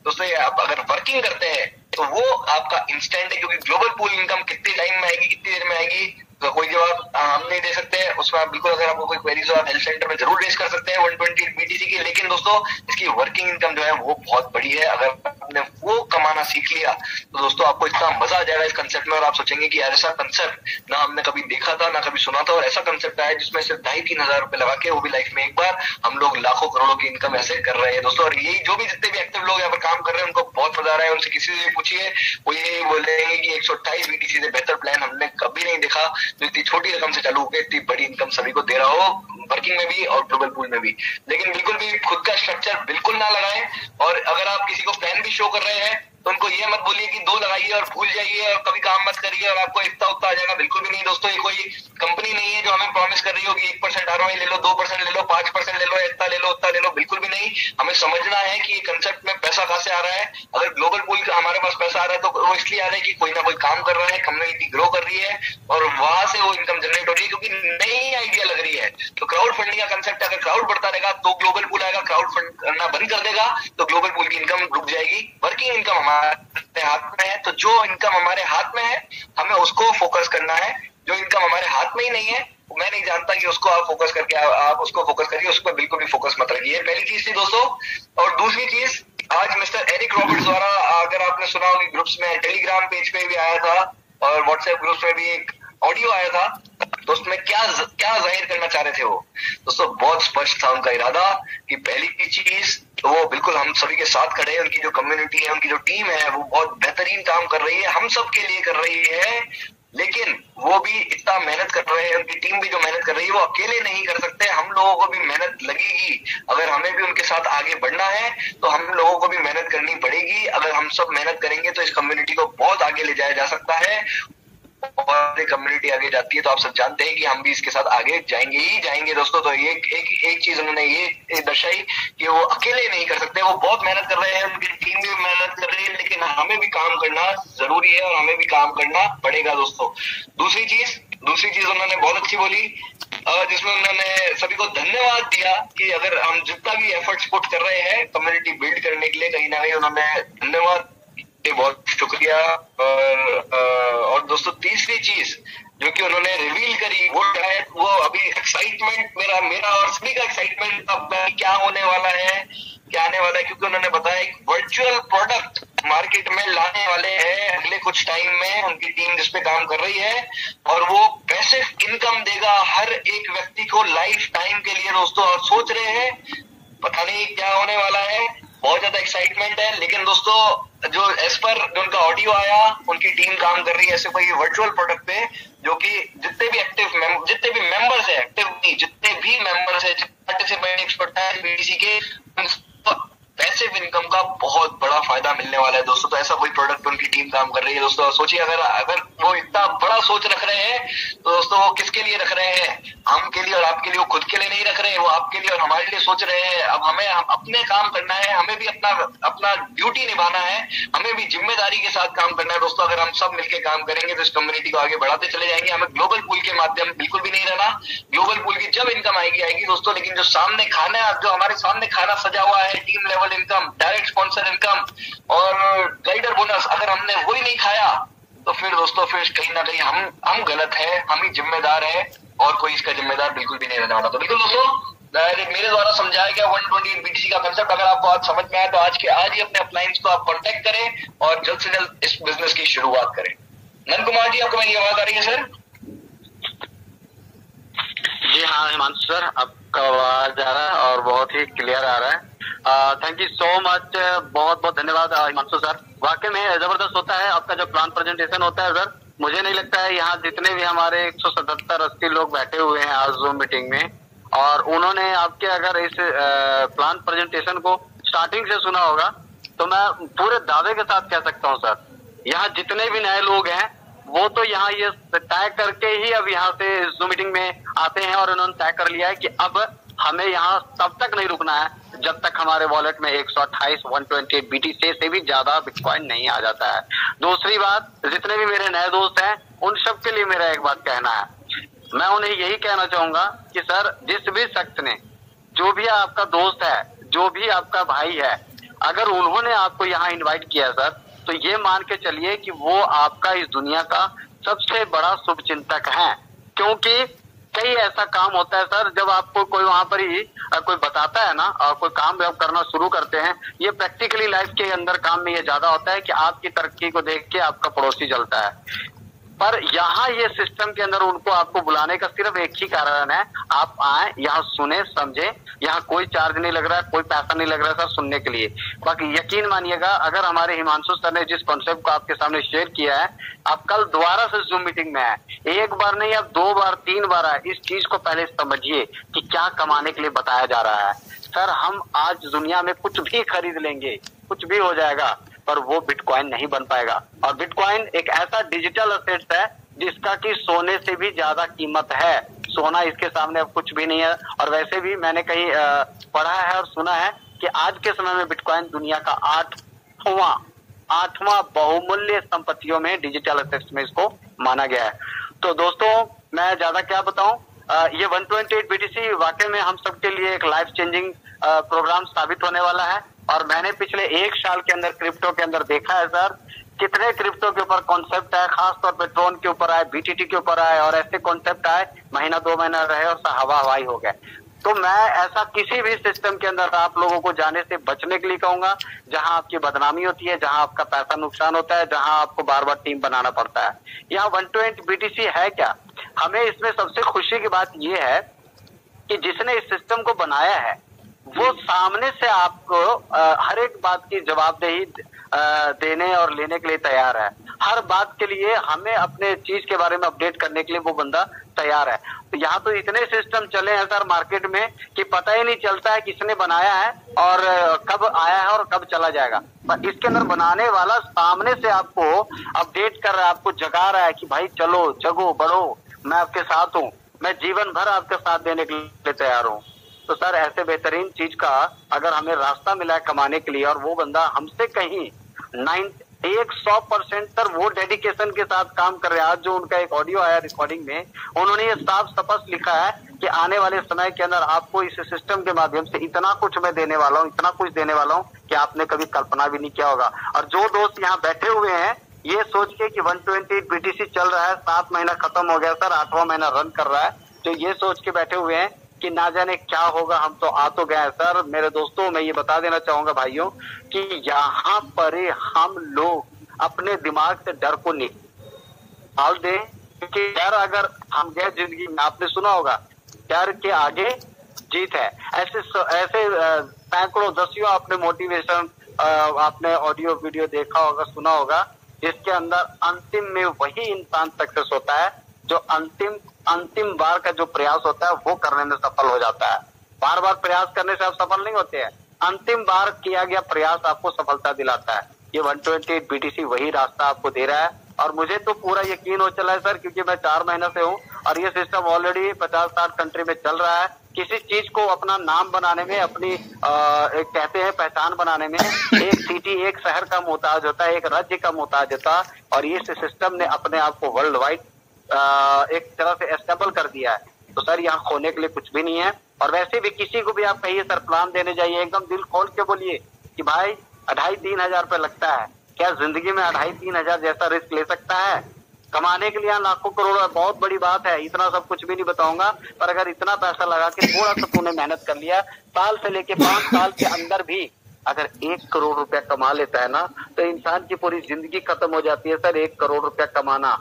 दोस्तों ये आप अगर वर्किंग करते हैं तो वो आपका इंस्टेंट है, क्योंकि ग्लोबल पूल इनकम कितने टाइम में आएगी, कितनी देर में आएगी, तो कोई जवाब हम नहीं दे सकते हैं उसमें। आप बिल्कुल, अगर आपको कोई क्वेरीज हो आप हेल्प सेंटर में जरूर रेज कर सकते हैं 120 बीटीसी की। लेकिन दोस्तों इसकी वर्किंग इनकम जो है वो बहुत बड़ी है। अगर आपने वो कमाना सीख लिया तो दोस्तों आपको इतना मजा आ जाएगा इस कंसेप्ट में, और आप सोचेंगे कि यार ऐसा कंसेप्ट ना हमने कभी देखा था ना कभी सुना था, और ऐसा कंसेप्ट आया जिसमें सिर्फ 2,500-3 हजार रुपए लगा के, वो भी लाइफ में एक बार, हम लोग लाखों करोड़ों की इनकम ऐसे कर रहे हैं दोस्तों। और यही जो भी जितने भी एक्टिव लोग यहाँ पर काम कर रहे हैं उनको बहुत मजा आ रहा है। उनसे किसी से पूछिए, वो यही बोलेंगे कि 128 बीटीसी से बेहतर प्लान हमने कभी नहीं देखा, जो इतनी छोटी रकम से चालू होकर इतनी बड़ी इनकम सभी को दे रहा हो, वर्किंग में भी और ग्लोबल पूल में भी। लेकिन बिल्कुल भी खुद का स्ट्रक्चर बिल्कुल ना लगाएं, और अगर आप किसी को प्लान भी शो कर रहे हैं तो उनको ये मत बोलिए कि 2 लगाइए और भूल जाइए और कभी काम मत करिए और आपको इतना उतना आ जाएगा। बिल्कुल भी नहीं दोस्तों, ये कोई कंपनी नहीं है जो हमें प्रॉमिस कर रही होगी 1% आरओआई ले लो, 2% ले लो, 5% ले लो, इतना ले लो, उतना ले लो, बिल्कुल भी नहीं। हमें समझना है कि ये कंसेप्ट में पैसा कहां से आ रहा है। अगर ग्लोबल पूल का हमारे पास पैसा आ रहा है तो वो इसलिए आ रहा है कि कोई ना कोई काम कर रहा है, कम्युनिटी ग्रो कर रही है और वहां से वो इनकम जनरेट हो रही है, क्योंकि नई आइडिया लग रही है। तो क्राउड फंडिंग का कंसेप्ट, अगर क्राउड बढ़ता रहेगा तो ग्लोबल पूल आएगा, क्राउड फंड करना बंद कर देगा तो ग्लोबल पूल की इनकम रुक जाएगी। वर्किंग इनकम हमारे हाथ में है, तो जो इनकम हमारे हाथ में है हमें उसको फोकस करना है। जो इनकम हमारे हाथ में ही नहीं है मैं नहीं जानता कि उसको आप फोकस करके आप उसको फोकस करिए, उस पर बिल्कुल भी फोकस मत रखिए। पहली चीज थी दोस्तों। और दूसरी चीज, आज मिस्टर एरिक रॉबर्ट्स द्वारा, अगर आपने सुना होगी, ग्रुप्स में, टेलीग्राम पेज पे भी आया था और व्हाट्सएप ग्रुप्स में भी एक ऑडियो आया था, तो उसमें क्या जाहिर करना चाह रहे थे वो दोस्तों, बहुत स्पष्ट था उनका इरादा कि पहली चीज वो बिल्कुल हम सभी के साथ खड़े हैं, उनकी जो कम्युनिटी है, उनकी जो टीम है, वो बहुत बेहतरीन काम कर रही है, हम सब के लिए कर रही है, लेकिन वो भी इतना मेहनत कर रहे हैं, उनकी टीम भी जो मेहनत कर रही है वो अकेले नहीं कर सकते, हम लोगों को भी मेहनत लगेगी। अगर हमें भी उनके साथ आगे बढ़ना है तो हम लोगों को भी मेहनत करनी पड़ेगी। अगर हम सब मेहनत करेंगे तो इस कम्युनिटी को बहुत आगे ले जाया जा सकता है, और कम्युनिटी आगे जाती है तो आप सब जानते हैं कि हम भी इसके साथ आगे जाएंगे ही जाएंगे दोस्तों। तो एक चीज उन्होंने ये दर्शाई कि वो अकेले नहीं कर सकते, वो बहुत मेहनत कर रहे हैं, उनकी टीम भी मेहनत कर रही है, लेकिन हमें भी काम करना जरूरी है और हमें भी काम करना पड़ेगा दोस्तों। दूसरी चीज उन्होंने बहुत अच्छी बोली, जिसमें उन्होंने सभी को धन्यवाद दिया कि अगर हम जितना भी एफर्ट्स पुट कर रहे हैं कम्युनिटी बिल्ड करने के लिए, कहीं ना कहीं उन्होंने धन्यवाद, बहुत शुक्रिया। और दोस्तों तीसरी चीज जो कि उन्होंने रिवील करी वो शायद वो अभी एक्साइटमेंट मेरा और सभी का एक्साइटमेंट अब क्या होने वाला है, क्या आने वाला है, क्योंकि उन्होंने बताया एक वर्चुअल प्रोडक्ट मार्केट में लाने वाले हैं अगले कुछ टाइम में, उनकी टीम जिसपे काम कर रही है, और वो पैसिव इनकम देगा हर एक व्यक्ति को लाइफ टाइम के लिए दोस्तों। और सोच रहे हैं पता नहीं क्या होने वाला है, बहुत ज्यादा एक्साइटमेंट है। लेकिन दोस्तों जो एज पर जो उनका ऑडियो आया, उनकी टीम काम कर रही है ऐसे कोई वर्चुअल प्रोडक्ट पे, जो कि जितने भी मेंबर्स है, जितने भी मेंबर्स है, पार्टिसिपेंट एक्सपर्ट है बीटीसी के, पैसिव इनकम का बहुत बड़ा फायदा मिलने वाला है दोस्तों। तो ऐसा कोई प्रोडक्ट उनकी टीम काम कर रही है दोस्तों। सोचिए अगर वो इतना बड़ा सोच रख रहे हैं तो दोस्तों वो किसके लिए रख रहे हैं, हम के लिए और आपके लिए, वो खुद के लिए नहीं रख रहे हैं, वो आपके लिए और हमारे लिए सोच रहे हैं। अब हमें अपने काम करना है, हमें भी अपना ड्यूटी निभाना है, हमें भी जिम्मेदारी के साथ काम करना है दोस्तों। अगर हम सब मिलकर काम करेंगे तो इस कम्युनिटी को आगे बढ़ाते चले जाएंगे। हमें ग्लोबल पूल के माध्यम बिल्कुल भी नहीं रहना, ग्लोबल पूल की जब इनकम आएगी दोस्तों, लेकिन जो हमारे सामने खाना सजा हुआ है, team level income, direct sponsor income और गाइडर बोनस, अगर हमने वही नहीं खाया तो फिर दोस्तों फिर कहीं ना कहीं हम गलत है, हम ही जिम्मेदार है और कोई इसका जिम्मेदार बिल्कुल भी नहीं रहने वाला। तो बिल्कुल दोस्तों मेरे द्वारा समझाया गया 128 बीटीसी का कंसेप्ट अगर आपको आज समझ में आया तो आज ही अपने अपलाइंस को आप कॉन्टेक्ट करें और जल्द से जल्द इस बिजनेस की शुरुआत करें। नंद कुमार जी, आपको मेरी आवाज आ रही है सर? जी हाँ हिमांशु सर, आपका आवाज आ रहा है और बहुत ही क्लियर आ रहा है। थैंक यू सो मच, बहुत बहुत धन्यवाद हिमांशु सर। वाकई में जबरदस्त होता है आपका जो प्लान प्रेजेंटेशन होता है सर। मुझे नहीं लगता है यहाँ जितने भी हमारे 177-80 लोग बैठे हुए हैं आज जूम मीटिंग में, और उन्होंने आपके अगर इस प्लान प्रेजेंटेशन को स्टार्टिंग से सुना होगा तो मैं पूरे दावे के साथ कह सकता हूँ सर, यहाँ जितने भी नए लोग हैं वो तो यहाँ ये तय करके ही अब यहाँ से जूम मीटिंग में आते हैं, और उन्होंने तय कर लिया है कि अब हमें यहाँ तब तक नहीं रुकना है जब तक हमारे वॉलेट में 128 बीटीसी से भी ज्यादा बिटकॉइन नहीं आ जाता है। दूसरी बात, जितने भी मेरे नए दोस्त हैं उन सब के लिए मेरा एक बात कहना है, मैं उन्हें यही कहना चाहूंगा कि सर जिस भी शख्स ने, जो भी आपका दोस्त है, जो भी आपका भाई है, अगर उन्होंने आपको यहाँ इनवाइट किया सर, तो ये मान के चलिए कि वो आपका इस दुनिया का सबसे बड़ा शुभचिंतक है। क्योंकि कई ऐसा काम होता है सर, जब आपको कोई वहां पर ही कोई बताता है ना, और कोई काम जब करना शुरू करते हैं, ये प्रैक्टिकली लाइफ के अंदर काम में ये ज्यादा होता है कि आपकी तरक्की को देख के आपका पड़ोसी जलता है। पर यहाँ ये सिस्टम के अंदर उनको आपको बुलाने का सिर्फ एक ही कारण है, आप आए यहाँ सुने समझे, यहाँ कोई चार्ज नहीं लग रहा है, कोई पैसा नहीं लग रहा है सर सुनने के लिए। बाकी यकीन मानिएगा, अगर हमारे हिमांशु सर ने जिस कॉन्सेप्ट को आपके सामने शेयर किया है, आप कल दोबारा से जूम मीटिंग में आए, एक बार नहीं आप 2 बार 3 बार आए, इस चीज को पहले समझिए कि क्या कमाने के लिए बताया जा रहा है। सर हम आज दुनिया में कुछ भी खरीद लेंगे, कुछ भी हो जाएगा, पर वो बिटकॉइन नहीं बन पाएगा। और बिटकॉइन एक ऐसा डिजिटल असेट्स है जिसका कि सोने से भी ज्यादा कीमत है। सोना इसके सामने अब कुछ भी नहीं है। और वैसे भी मैंने कहीं पढ़ा है और सुना है कि आज के समय में बिटकॉइन दुनिया का 8वां बहुमूल्य संपत्तियों में, डिजिटल असेट्स में इसको माना गया है। तो दोस्तों मैं ज्यादा क्या बताऊं, ये 128 बीटीसी वाकई में हम सबके लिए एक लाइफ चेंजिंग प्रोग्राम साबित होने वाला है। और मैंने पिछले 1 साल के अंदर क्रिप्टो के अंदर देखा है सर कितने क्रिप्टो के ऊपर कॉन्सेप्ट आए, खासतौर पे ट्रोन के ऊपर आए, बीटीटी के ऊपर आए, और ऐसे कॉन्सेप्ट आए महीना 2 महीना रहे और हवा हवाई हो गए। तो मैं ऐसा किसी भी सिस्टम के अंदर आप लोगों को जाने से बचने के लिए कहूंगा जहां आपकी बदनामी होती है, जहां आपका पैसा नुकसान होता है, जहां आपको बार बार टीम बनाना पड़ता है। यहाँ 120 बीटीसी है क्या? हमें इसमें सबसे खुशी की बात यह है कि जिसने इस सिस्टम को बनाया है वो सामने से आपको हर एक बात की जवाबदेही देने और लेने के लिए तैयार है। हर बात के लिए हमें अपने चीज के बारे में अपडेट करने के लिए वो बंदा तैयार है। तो यहाँ तो इतने सिस्टम चले हैं सर मार्केट में कि पता ही नहीं चलता है किसने बनाया है और कब आया है और कब चला जाएगा। पर इसके अंदर बनाने वाला सामने से आपको अपडेट कर रहा है, आपको जगा रहा है कि भाई चलो, जगो, बढ़ो, मैं आपके साथ हूँ, मैं जीवन भर आपके साथ देने के लिए तैयार हूँ। तो सर ऐसे बेहतरीन चीज का अगर हमें रास्ता मिला है कमाने के लिए और वो बंदा हमसे कहीं 100% सर वो डेडिकेशन के साथ काम कर रहे हैं। आज जो उनका एक ऑडियो आया रिकॉर्डिंग में, उन्होंने ये साफ स्पष्ट लिखा है कि आने वाले समय के अंदर आपको इस सिस्टम के माध्यम से इतना कुछ मैं देने वाला हूँ, इतना कुछ देने वाला हूँ कि आपने कभी कल्पना भी नहीं किया होगा। और जो दोस्त यहाँ बैठे हुए हैं ये सोच के कि 128 बीटीसी चल रहा है, 7 महीना खत्म हो गया सर, 8वां महीना रन कर रहा है, तो ये सोच के बैठे हुए हैं कि ना जाने क्या होगा, हम तो आ तो गए। सर मेरे दोस्तों, मैं ये बता देना चाहूंगा भाइयों कि यहाँ पर हम लोग अपने दिमाग से डर को निकाल दें, क्योंकि डर अगर हम गए जिंदगी में, आपने सुना होगा डर के आगे जीत है। ऐसे सैकड़ों दसियों आपने मोटिवेशन, आपने ऑडियो वीडियो देखा होगा, सुना होगा, जिसके अंदर अंतिम में वही इंसान सक्सेस होता है जो अंतिम बार का जो प्रयास होता है वो करने में सफल हो जाता है। बार बार प्रयास करने से आप सफल नहीं होते हैं, अंतिम बार किया गया प्रयास आपको सफलता दिलाता है। ये 128 बीटीसी वही रास्ता आपको दे रहा है और मुझे तो पूरा यकीन हो चला है सर, क्योंकि मैं 4 महीने से हूँ और ये सिस्टम ऑलरेडी 50-60 कंट्री में चल रहा है। किसी चीज को अपना नाम बनाने में, अपनी एक कहते हैं पहचान बनाने में, एक सिटी, एक शहर का मोहताज होता है, एक राज्य का मोहताज होता है, और ये सिस्टम ने अपने आप को वर्ल्ड वाइड एक तरह से एस्टेबल कर दिया है। तो सर यहाँ खोने के लिए कुछ भी नहीं है। और वैसे भी किसी को भी आप कहिए सर प्लान देने जाइए, एकदम दिल खोल के बोलिए कि भाई 2,500-3 हजार रुपये लगता है, क्या जिंदगी में 2,500-3 हजार जैसा रिस्क ले सकता है? कमाने के लिए यहाँ लाखों करोड़ बहुत बड़ी बात है, इतना सब कुछ भी नहीं बताऊंगा, पर अगर इतना पैसा लगा के थोड़ा सा तूने मेहनत कर लिया, साल से लेके 5 साल के अंदर भी अगर 1 करोड़ रुपया कमा लेता है ना, तो इंसान की पूरी जिंदगी खत्म हो जाती है सर। 1 करोड़ रुपया कमाना,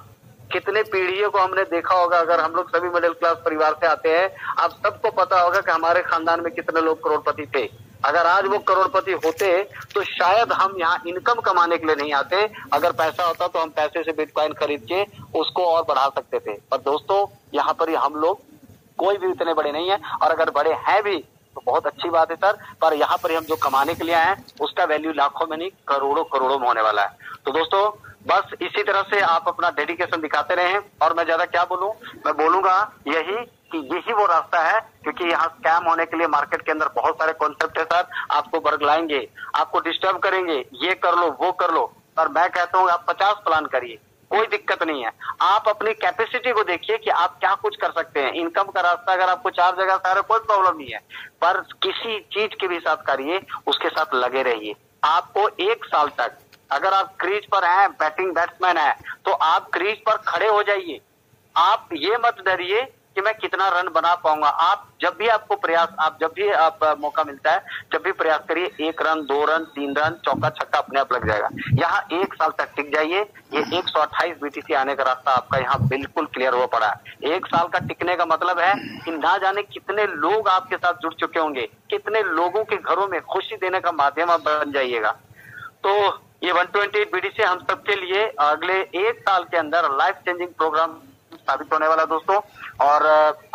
कितने पीढ़ियों को हमने देखा होगा, अगर हम लोग सभी मिडिल क्लास परिवार से आते हैं, आप सबको पता होगा कि हमारे खानदान में कितने लोग करोड़पति थे। अगर आज वो करोड़पति होते तो शायद हम यहाँ इनकम कमाने के लिए नहीं आते, अगर पैसा होता तो हम पैसे से बिटकॉइन खरीद के उसको और बढ़ा सकते थे। पर दोस्तों यहाँ पर हम लोग कोई भी इतने बड़े नहीं है, और अगर बड़े हैं भी तो बहुत अच्छी बात है सर, पर यहाँ पर हम जो कमाने के लिए आए हैं उसका वैल्यू लाखों में नहीं करोड़ों करोड़ों में होने वाला है। तो दोस्तों बस इसी तरह से आप अपना डेडिकेशन दिखाते रहें, और मैं ज्यादा क्या बोलूं, मैं बोलूंगा यही कि यही वो रास्ता है, क्योंकि यहाँ स्कैम होने के लिए मार्केट के अंदर बहुत सारे कॉन्सेप्ट है सर, आपको बरगलाएंगे, आपको डिस्टर्ब करेंगे, ये कर लो वो कर लो। पर मैं कहता हूँ आप 50 प्लान करिए, कोई दिक्कत नहीं है। आप अपनी कैपेसिटी को देखिए कि आप क्या कुछ कर सकते हैं। इनकम का रास्ता अगर आपको 4 जगह से आ रहा है कोई प्रॉब्लम नहीं है, पर किसी चीज के भी साथ करिए, उसके साथ लगे रहिए। आपको 1 साल तक, अगर आप क्रीज पर हैं, बैटिंग बैट्समैन है, तो आप क्रीज पर खड़े हो जाइए। आप ये मत डरिए कि मैं कितना रन बना पाऊंगा। आप जब भी आपको प्रयास, आप जब भी आप मौका मिलता है, जब भी प्रयास करिए, 1 रन 2 रन 3 रन चौका छक्का अपने आप लग जाएगा। यहाँ 1 साल तक टिक जाइए। ये 128 बीटीसी आने का रास्ता आपका यहाँ बिल्कुल क्लियर हो पड़ा है। 1 साल का टिकने का मतलब है कि ना जाने कितने लोग आपके साथ जुड़ चुके होंगे, कितने लोगों के घरों में खुशी देने का माध्यम आप बन जाइएगा। तो ये 128 बीटीसी हम सबके लिए अगले 1 साल के अंदर लाइफ चेंजिंग प्रोग्राम साबित होने वाला दोस्तों। और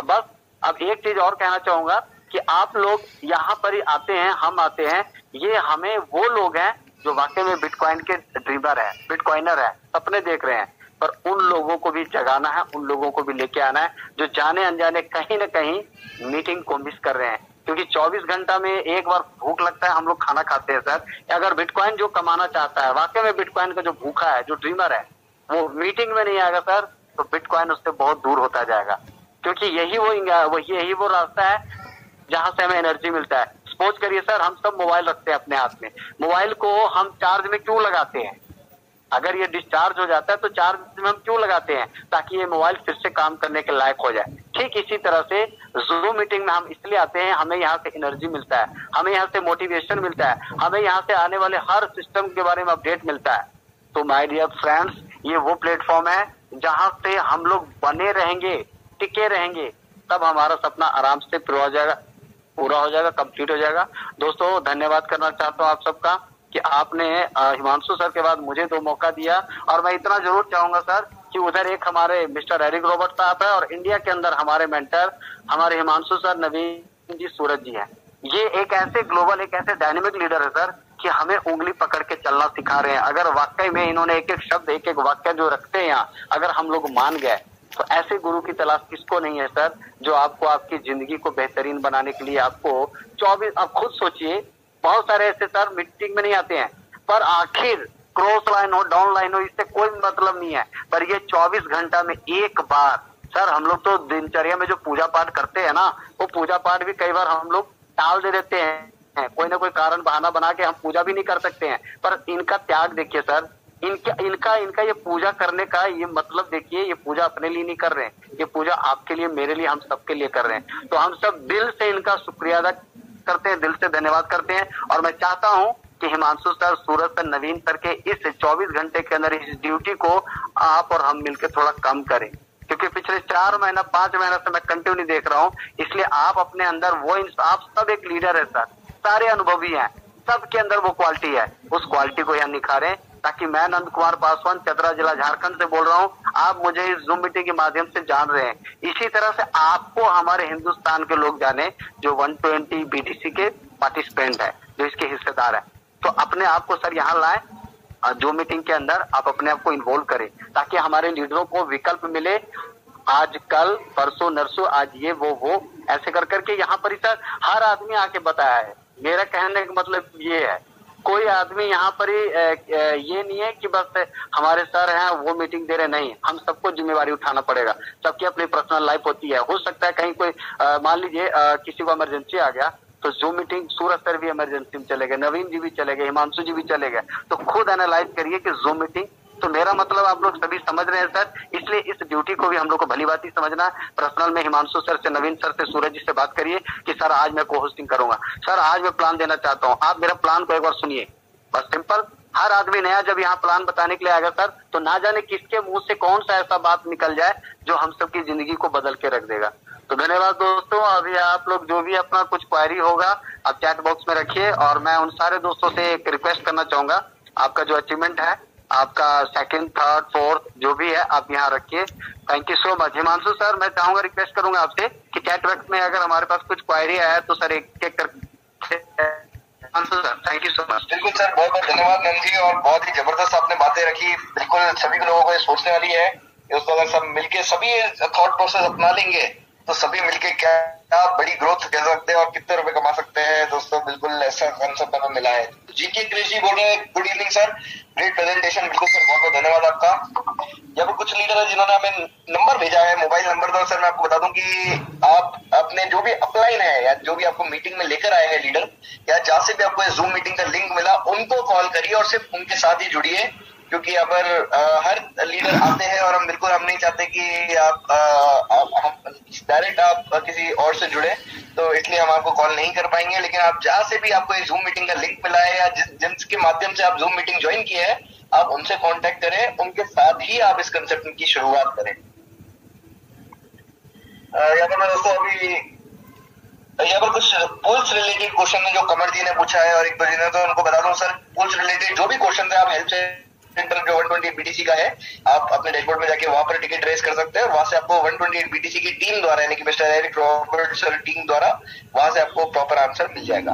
बस अब एक चीज और कहना चाहूंगा कि आप लोग यहाँ पर ही आते हैं, हम आते हैं, ये हमें वो लोग हैं जो वाकई में बिटकॉइन के ड्रीमर है, बिटकॉइनर है, सपने देख रहे हैं, पर उन लोगों को भी जगाना है, उन लोगों को भी लेके आना है जो जाने अनजाने कहीं ना कहीं मीटिंग को मिस कर रहे हैं। क्योंकि 24 घंटा में एक बार भूख लगता है, हम लोग खाना खाते हैं सर। अगर बिटकॉइन जो कमाना चाहता है, वाकई में बिटकॉइन का जो भूखा है, जो ड्रीमर है, वो मीटिंग में नहीं आएगा सर, तो बिटकॉइन उससे बहुत दूर होता जाएगा। क्योंकि यही वो रास्ता है जहां से हमें एनर्जी मिलता है। सपोज करिए सर, हम सब मोबाइल रखते हैं अपने हाथ में, मोबाइल को हम चार्ज में क्यों लगाते हैं? अगर ये डिस्चार्ज हो जाता है तो चार्ज में हम क्यों लगाते हैं? ताकि ये मोबाइल फिर से काम करने के लायक हो जाए। ठीक इसी तरह से जूम मीटिंग में हम इसलिए आते हैं, हमें यहाँ से एनर्जी मिलता है, हमें यहाँ से मोटिवेशन मिलता है, हमें यहाँ से आने वाले हर सिस्टम के बारे में अपडेट मिलता है। तो माय डियर फ्रेंड्स, ये वो प्लेटफॉर्म है जहां से हम लोग बने रहेंगे, टिके रहेंगे, तब हमारा सपना आराम से पूरा हो जाएगा, कंप्लीट हो जाएगा। दोस्तों, धन्यवाद करना चाहता हूँ आप सबका कि आपने हिमांशु सर के बाद मुझे 2 मौका दिया। और मैं इतना जरूर चाहूंगा सर कि उधर एक हमारे मिस्टर एरिक रॉबर्ट साहब है और इंडिया के अंदर हमारे मेंटर हमारे हिमांशु सर, नवीन जी, सूरज जी है। ये एक ऐसे ग्लोबल, एक ऐसे डायनेमिक लीडर है सर कि हमें उंगली पकड़ के चलना सिखा रहे हैं। अगर वाकई में इन्होंने एक एक शब्द, एक एक वाक्य जो रखते हैं यहाँ, अगर हम लोग मान गए तो ऐसे गुरु की तलाश किसको नहीं है सर, जो आपको आपकी जिंदगी को बेहतरीन बनाने के लिए आपको 24, आप खुद सोचिए, बहुत सारे ऐसे सर मीटिंग में नहीं आते हैं, पर आखिर क्रॉस लाइन हो, डाउन लाइन हो, इससे कोई मतलब नहीं है, पर ये 24 घंटा में एक बार सर, हम लोग तो दिनचर्या में जो पूजा पाठ करते हैं ना, वो पूजा पाठ भी कई बार हम लोग टाल दे देते हैं, कोई ना कोई कारण बहाना बना के हम पूजा भी नहीं कर सकते हैं। पर इनका त्याग देखिए सर, इनका ये पूजा करने का ये मतलब देखिए, ये पूजा अपने लिए नहीं कर रहे हैं, ये पूजा आपके लिए, मेरे लिए, हम सबके लिए कर रहे हैं। तो हम सब दिल से इनका शुक्रिया अदा करते हैं, दिल से धन्यवाद करते हैं। और मैं चाहता हूं कि हिमांशु सर, सूरज सर, नवीन सर के इस 24 घंटे के अंदर इस ड्यूटी को आप और हम मिलकर थोड़ा कम करें, क्योंकि पिछले 4 महीना 5 महीना से मैं कंटिन्यू देख रहा हूं। इसलिए आप अपने अंदर वो, आप सब एक लीडर है सर, सारे अनुभवी हैं, सबके अंदर वो क्वालिटी है, उस क्वालिटी को यहाँ निखारें। ताकि मैं नंद कुमार पासवान, चतरा जिला, झारखंड से बोल रहा हूँ, आप मुझे इस जूम मीटिंग के माध्यम से जान रहे हैं, इसी तरह से आपको हमारे हिंदुस्तान के लोग जाने जो 120 बीटीसी के पार्टिसिपेंट है, जो इसके हिस्सेदार है। तो अपने आप को सर यहाँ लाएं, जो मीटिंग के अंदर आप अपने आप को इन्वॉल्व करें, ताकि हमारे लीडरों को विकल्प मिले। आज कल, परसों नरसों, आज ये वो ऐसे कर करके यहाँ पर सर हर आदमी आके बताया है। मेरा कहने का मतलब ये है, कोई आदमी यहाँ पर ये नहीं है कि बस हमारे सर हैं वो मीटिंग दे रहे, नहीं, हम सबको जिम्मेवारी उठाना पड़ेगा। सबकी अपनी पर्सनल लाइफ होती है, हो सकता है कहीं कोई मान लीजिए किसी को इमरजेंसी आ गया तो जूम मीटिंग, सूरज सर भी इमरजेंसी में चले गए, नवीन जी भी चले गए, हिमांशु जी भी चले गए, तो खुद एनालाइज करिए कि जूम मीटिंग। तो मेरा मतलब आप लोग सभी समझ रहे हैं सर, इसलिए इस ड्यूटी को भी हम लोग को भली बात ही समझना है। पर्सनल में हिमांशु सर से, नवीन सर से, सूरज जी से बात करिए कि सर आज मैं को होस्टिंग करूंगा, सर आज मैं प्लान देना चाहता हूँ, आप मेरा प्लान को एक बार सुनिए, बस सिंपल। हर आदमी नया जब यहाँ प्लान बताने के लिए आएगा सर, तो ना जाने किसके मुंह से कौन सा ऐसा बात निकल जाए जो हम सबकी जिंदगी को बदल के रख देगा। तो धन्यवाद दोस्तों। अभी आप लोग जो भी अपना कुछ क्वेरी होगा आप चैट बॉक्स में रखिए, और मैं उन सारे दोस्तों से एक रिक्वेस्ट करना चाहूंगा, आपका जो अचीवमेंट है, आपका 2nd, 3rd, 4th जो भी है, आप यहाँ रखिए। Thank you so much. Himanshu sir, मैं चाहूंगा, रिक्वेस्ट करूंगा आपसे कि चैट बॉक्स में अगर हमारे पास कुछ क्वेरी है तो सर एक एक कर। Thank you so much. बिल्कुल सर, बहुत बहुत धन्यवाद नंद जी, और बहुत ही जबरदस्त आपने बातें रखी। बिल्कुल सभी लोगों को ये सोचने वाली है कि उसको अगर सब मिलके सभी थॉट प्रोसेस अपना लेंगे तो सभी मिलके क्या बड़ी ग्रोथ कर सकते हैं और कितने रुपए कमा सकते हैं। दोस्तों बिल्कुल ऐसा कंसेप्ट हमें मिला है। जीके क्रिश जी बोल रहे हैं, good evening sir, great presentation. बिल्कुल सर, बहुत बहुत धन्यवाद आपका। यहाँ पर कुछ लीडर है जिन्होंने हमें नंबर भेजा है, मोबाइल नंबर। तो सर मैं आपको बता दूं कि आप अपने जो भी अपलाइन है या जो भी आपको मीटिंग में लेकर आए हैं लीडर, या जहां से भी आपको जूम मीटिंग का लिंक मिला, उनको कॉल करिए और सिर्फ उनके साथ ही जुड़िए, क्योंकि अगर हर लीडर आते हैं और हम नहीं चाहते कि आप डायरेक्ट आप किसी और से जुड़े, तो इसलिए हम आपको कॉल नहीं कर पाएंगे। लेकिन आप जहां से भी आपको जूम मीटिंग का लिंक मिला है या जिनके माध्यम से आप जूम मीटिंग ज्वाइन किए है, आप उनसे कांटेक्ट करें, उनके साथ ही आप इस कंसेप्ट की शुरुआत करें। यहाँ पर दोस्तों अभी यहाँ पर कुछ पुल्स रिलेटेड क्वेश्चन है जो कमर जी ने पूछा है, और एक दो जी ने, तो उनको बता दूं सर, पुल्स रिलेटेड जो भी क्वेश्चन है आप हेल्प सेंटर जो 128 बीटीसी का है, आप अपने डैशबोर्ड में जाके वहां पर टिकट रेस कर सकते हैं। वहां से आपको 128 बीटीसी की टीम द्वारा, यानी कि mister Eric Robert sir team द्वारा, वहां से आपको प्रॉपर आंसर मिल जाएगा।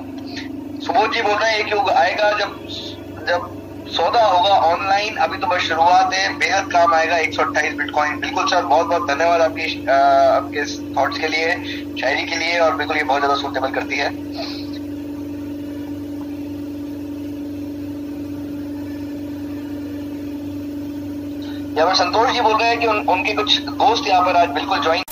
सुबोध जी बोल रहे हैं एक युग आएगा जब सौदा होगा ऑनलाइन, अभी तो बस शुरुआत है, बेहद काम आएगा 128 बिटकॉइन। बिल्कुल सर, बहुत बहुत धन्यवाद आपके थॉट्स के लिए, शायरी के लिए, और बिल्कुल ये बहुत ज्यादा सूटेबल करती है। यहाँ पर संतोष जी बोल रहे हैं कि उनके कुछ दोस्त यहाँ पर आज बिल्कुल ज्वाइन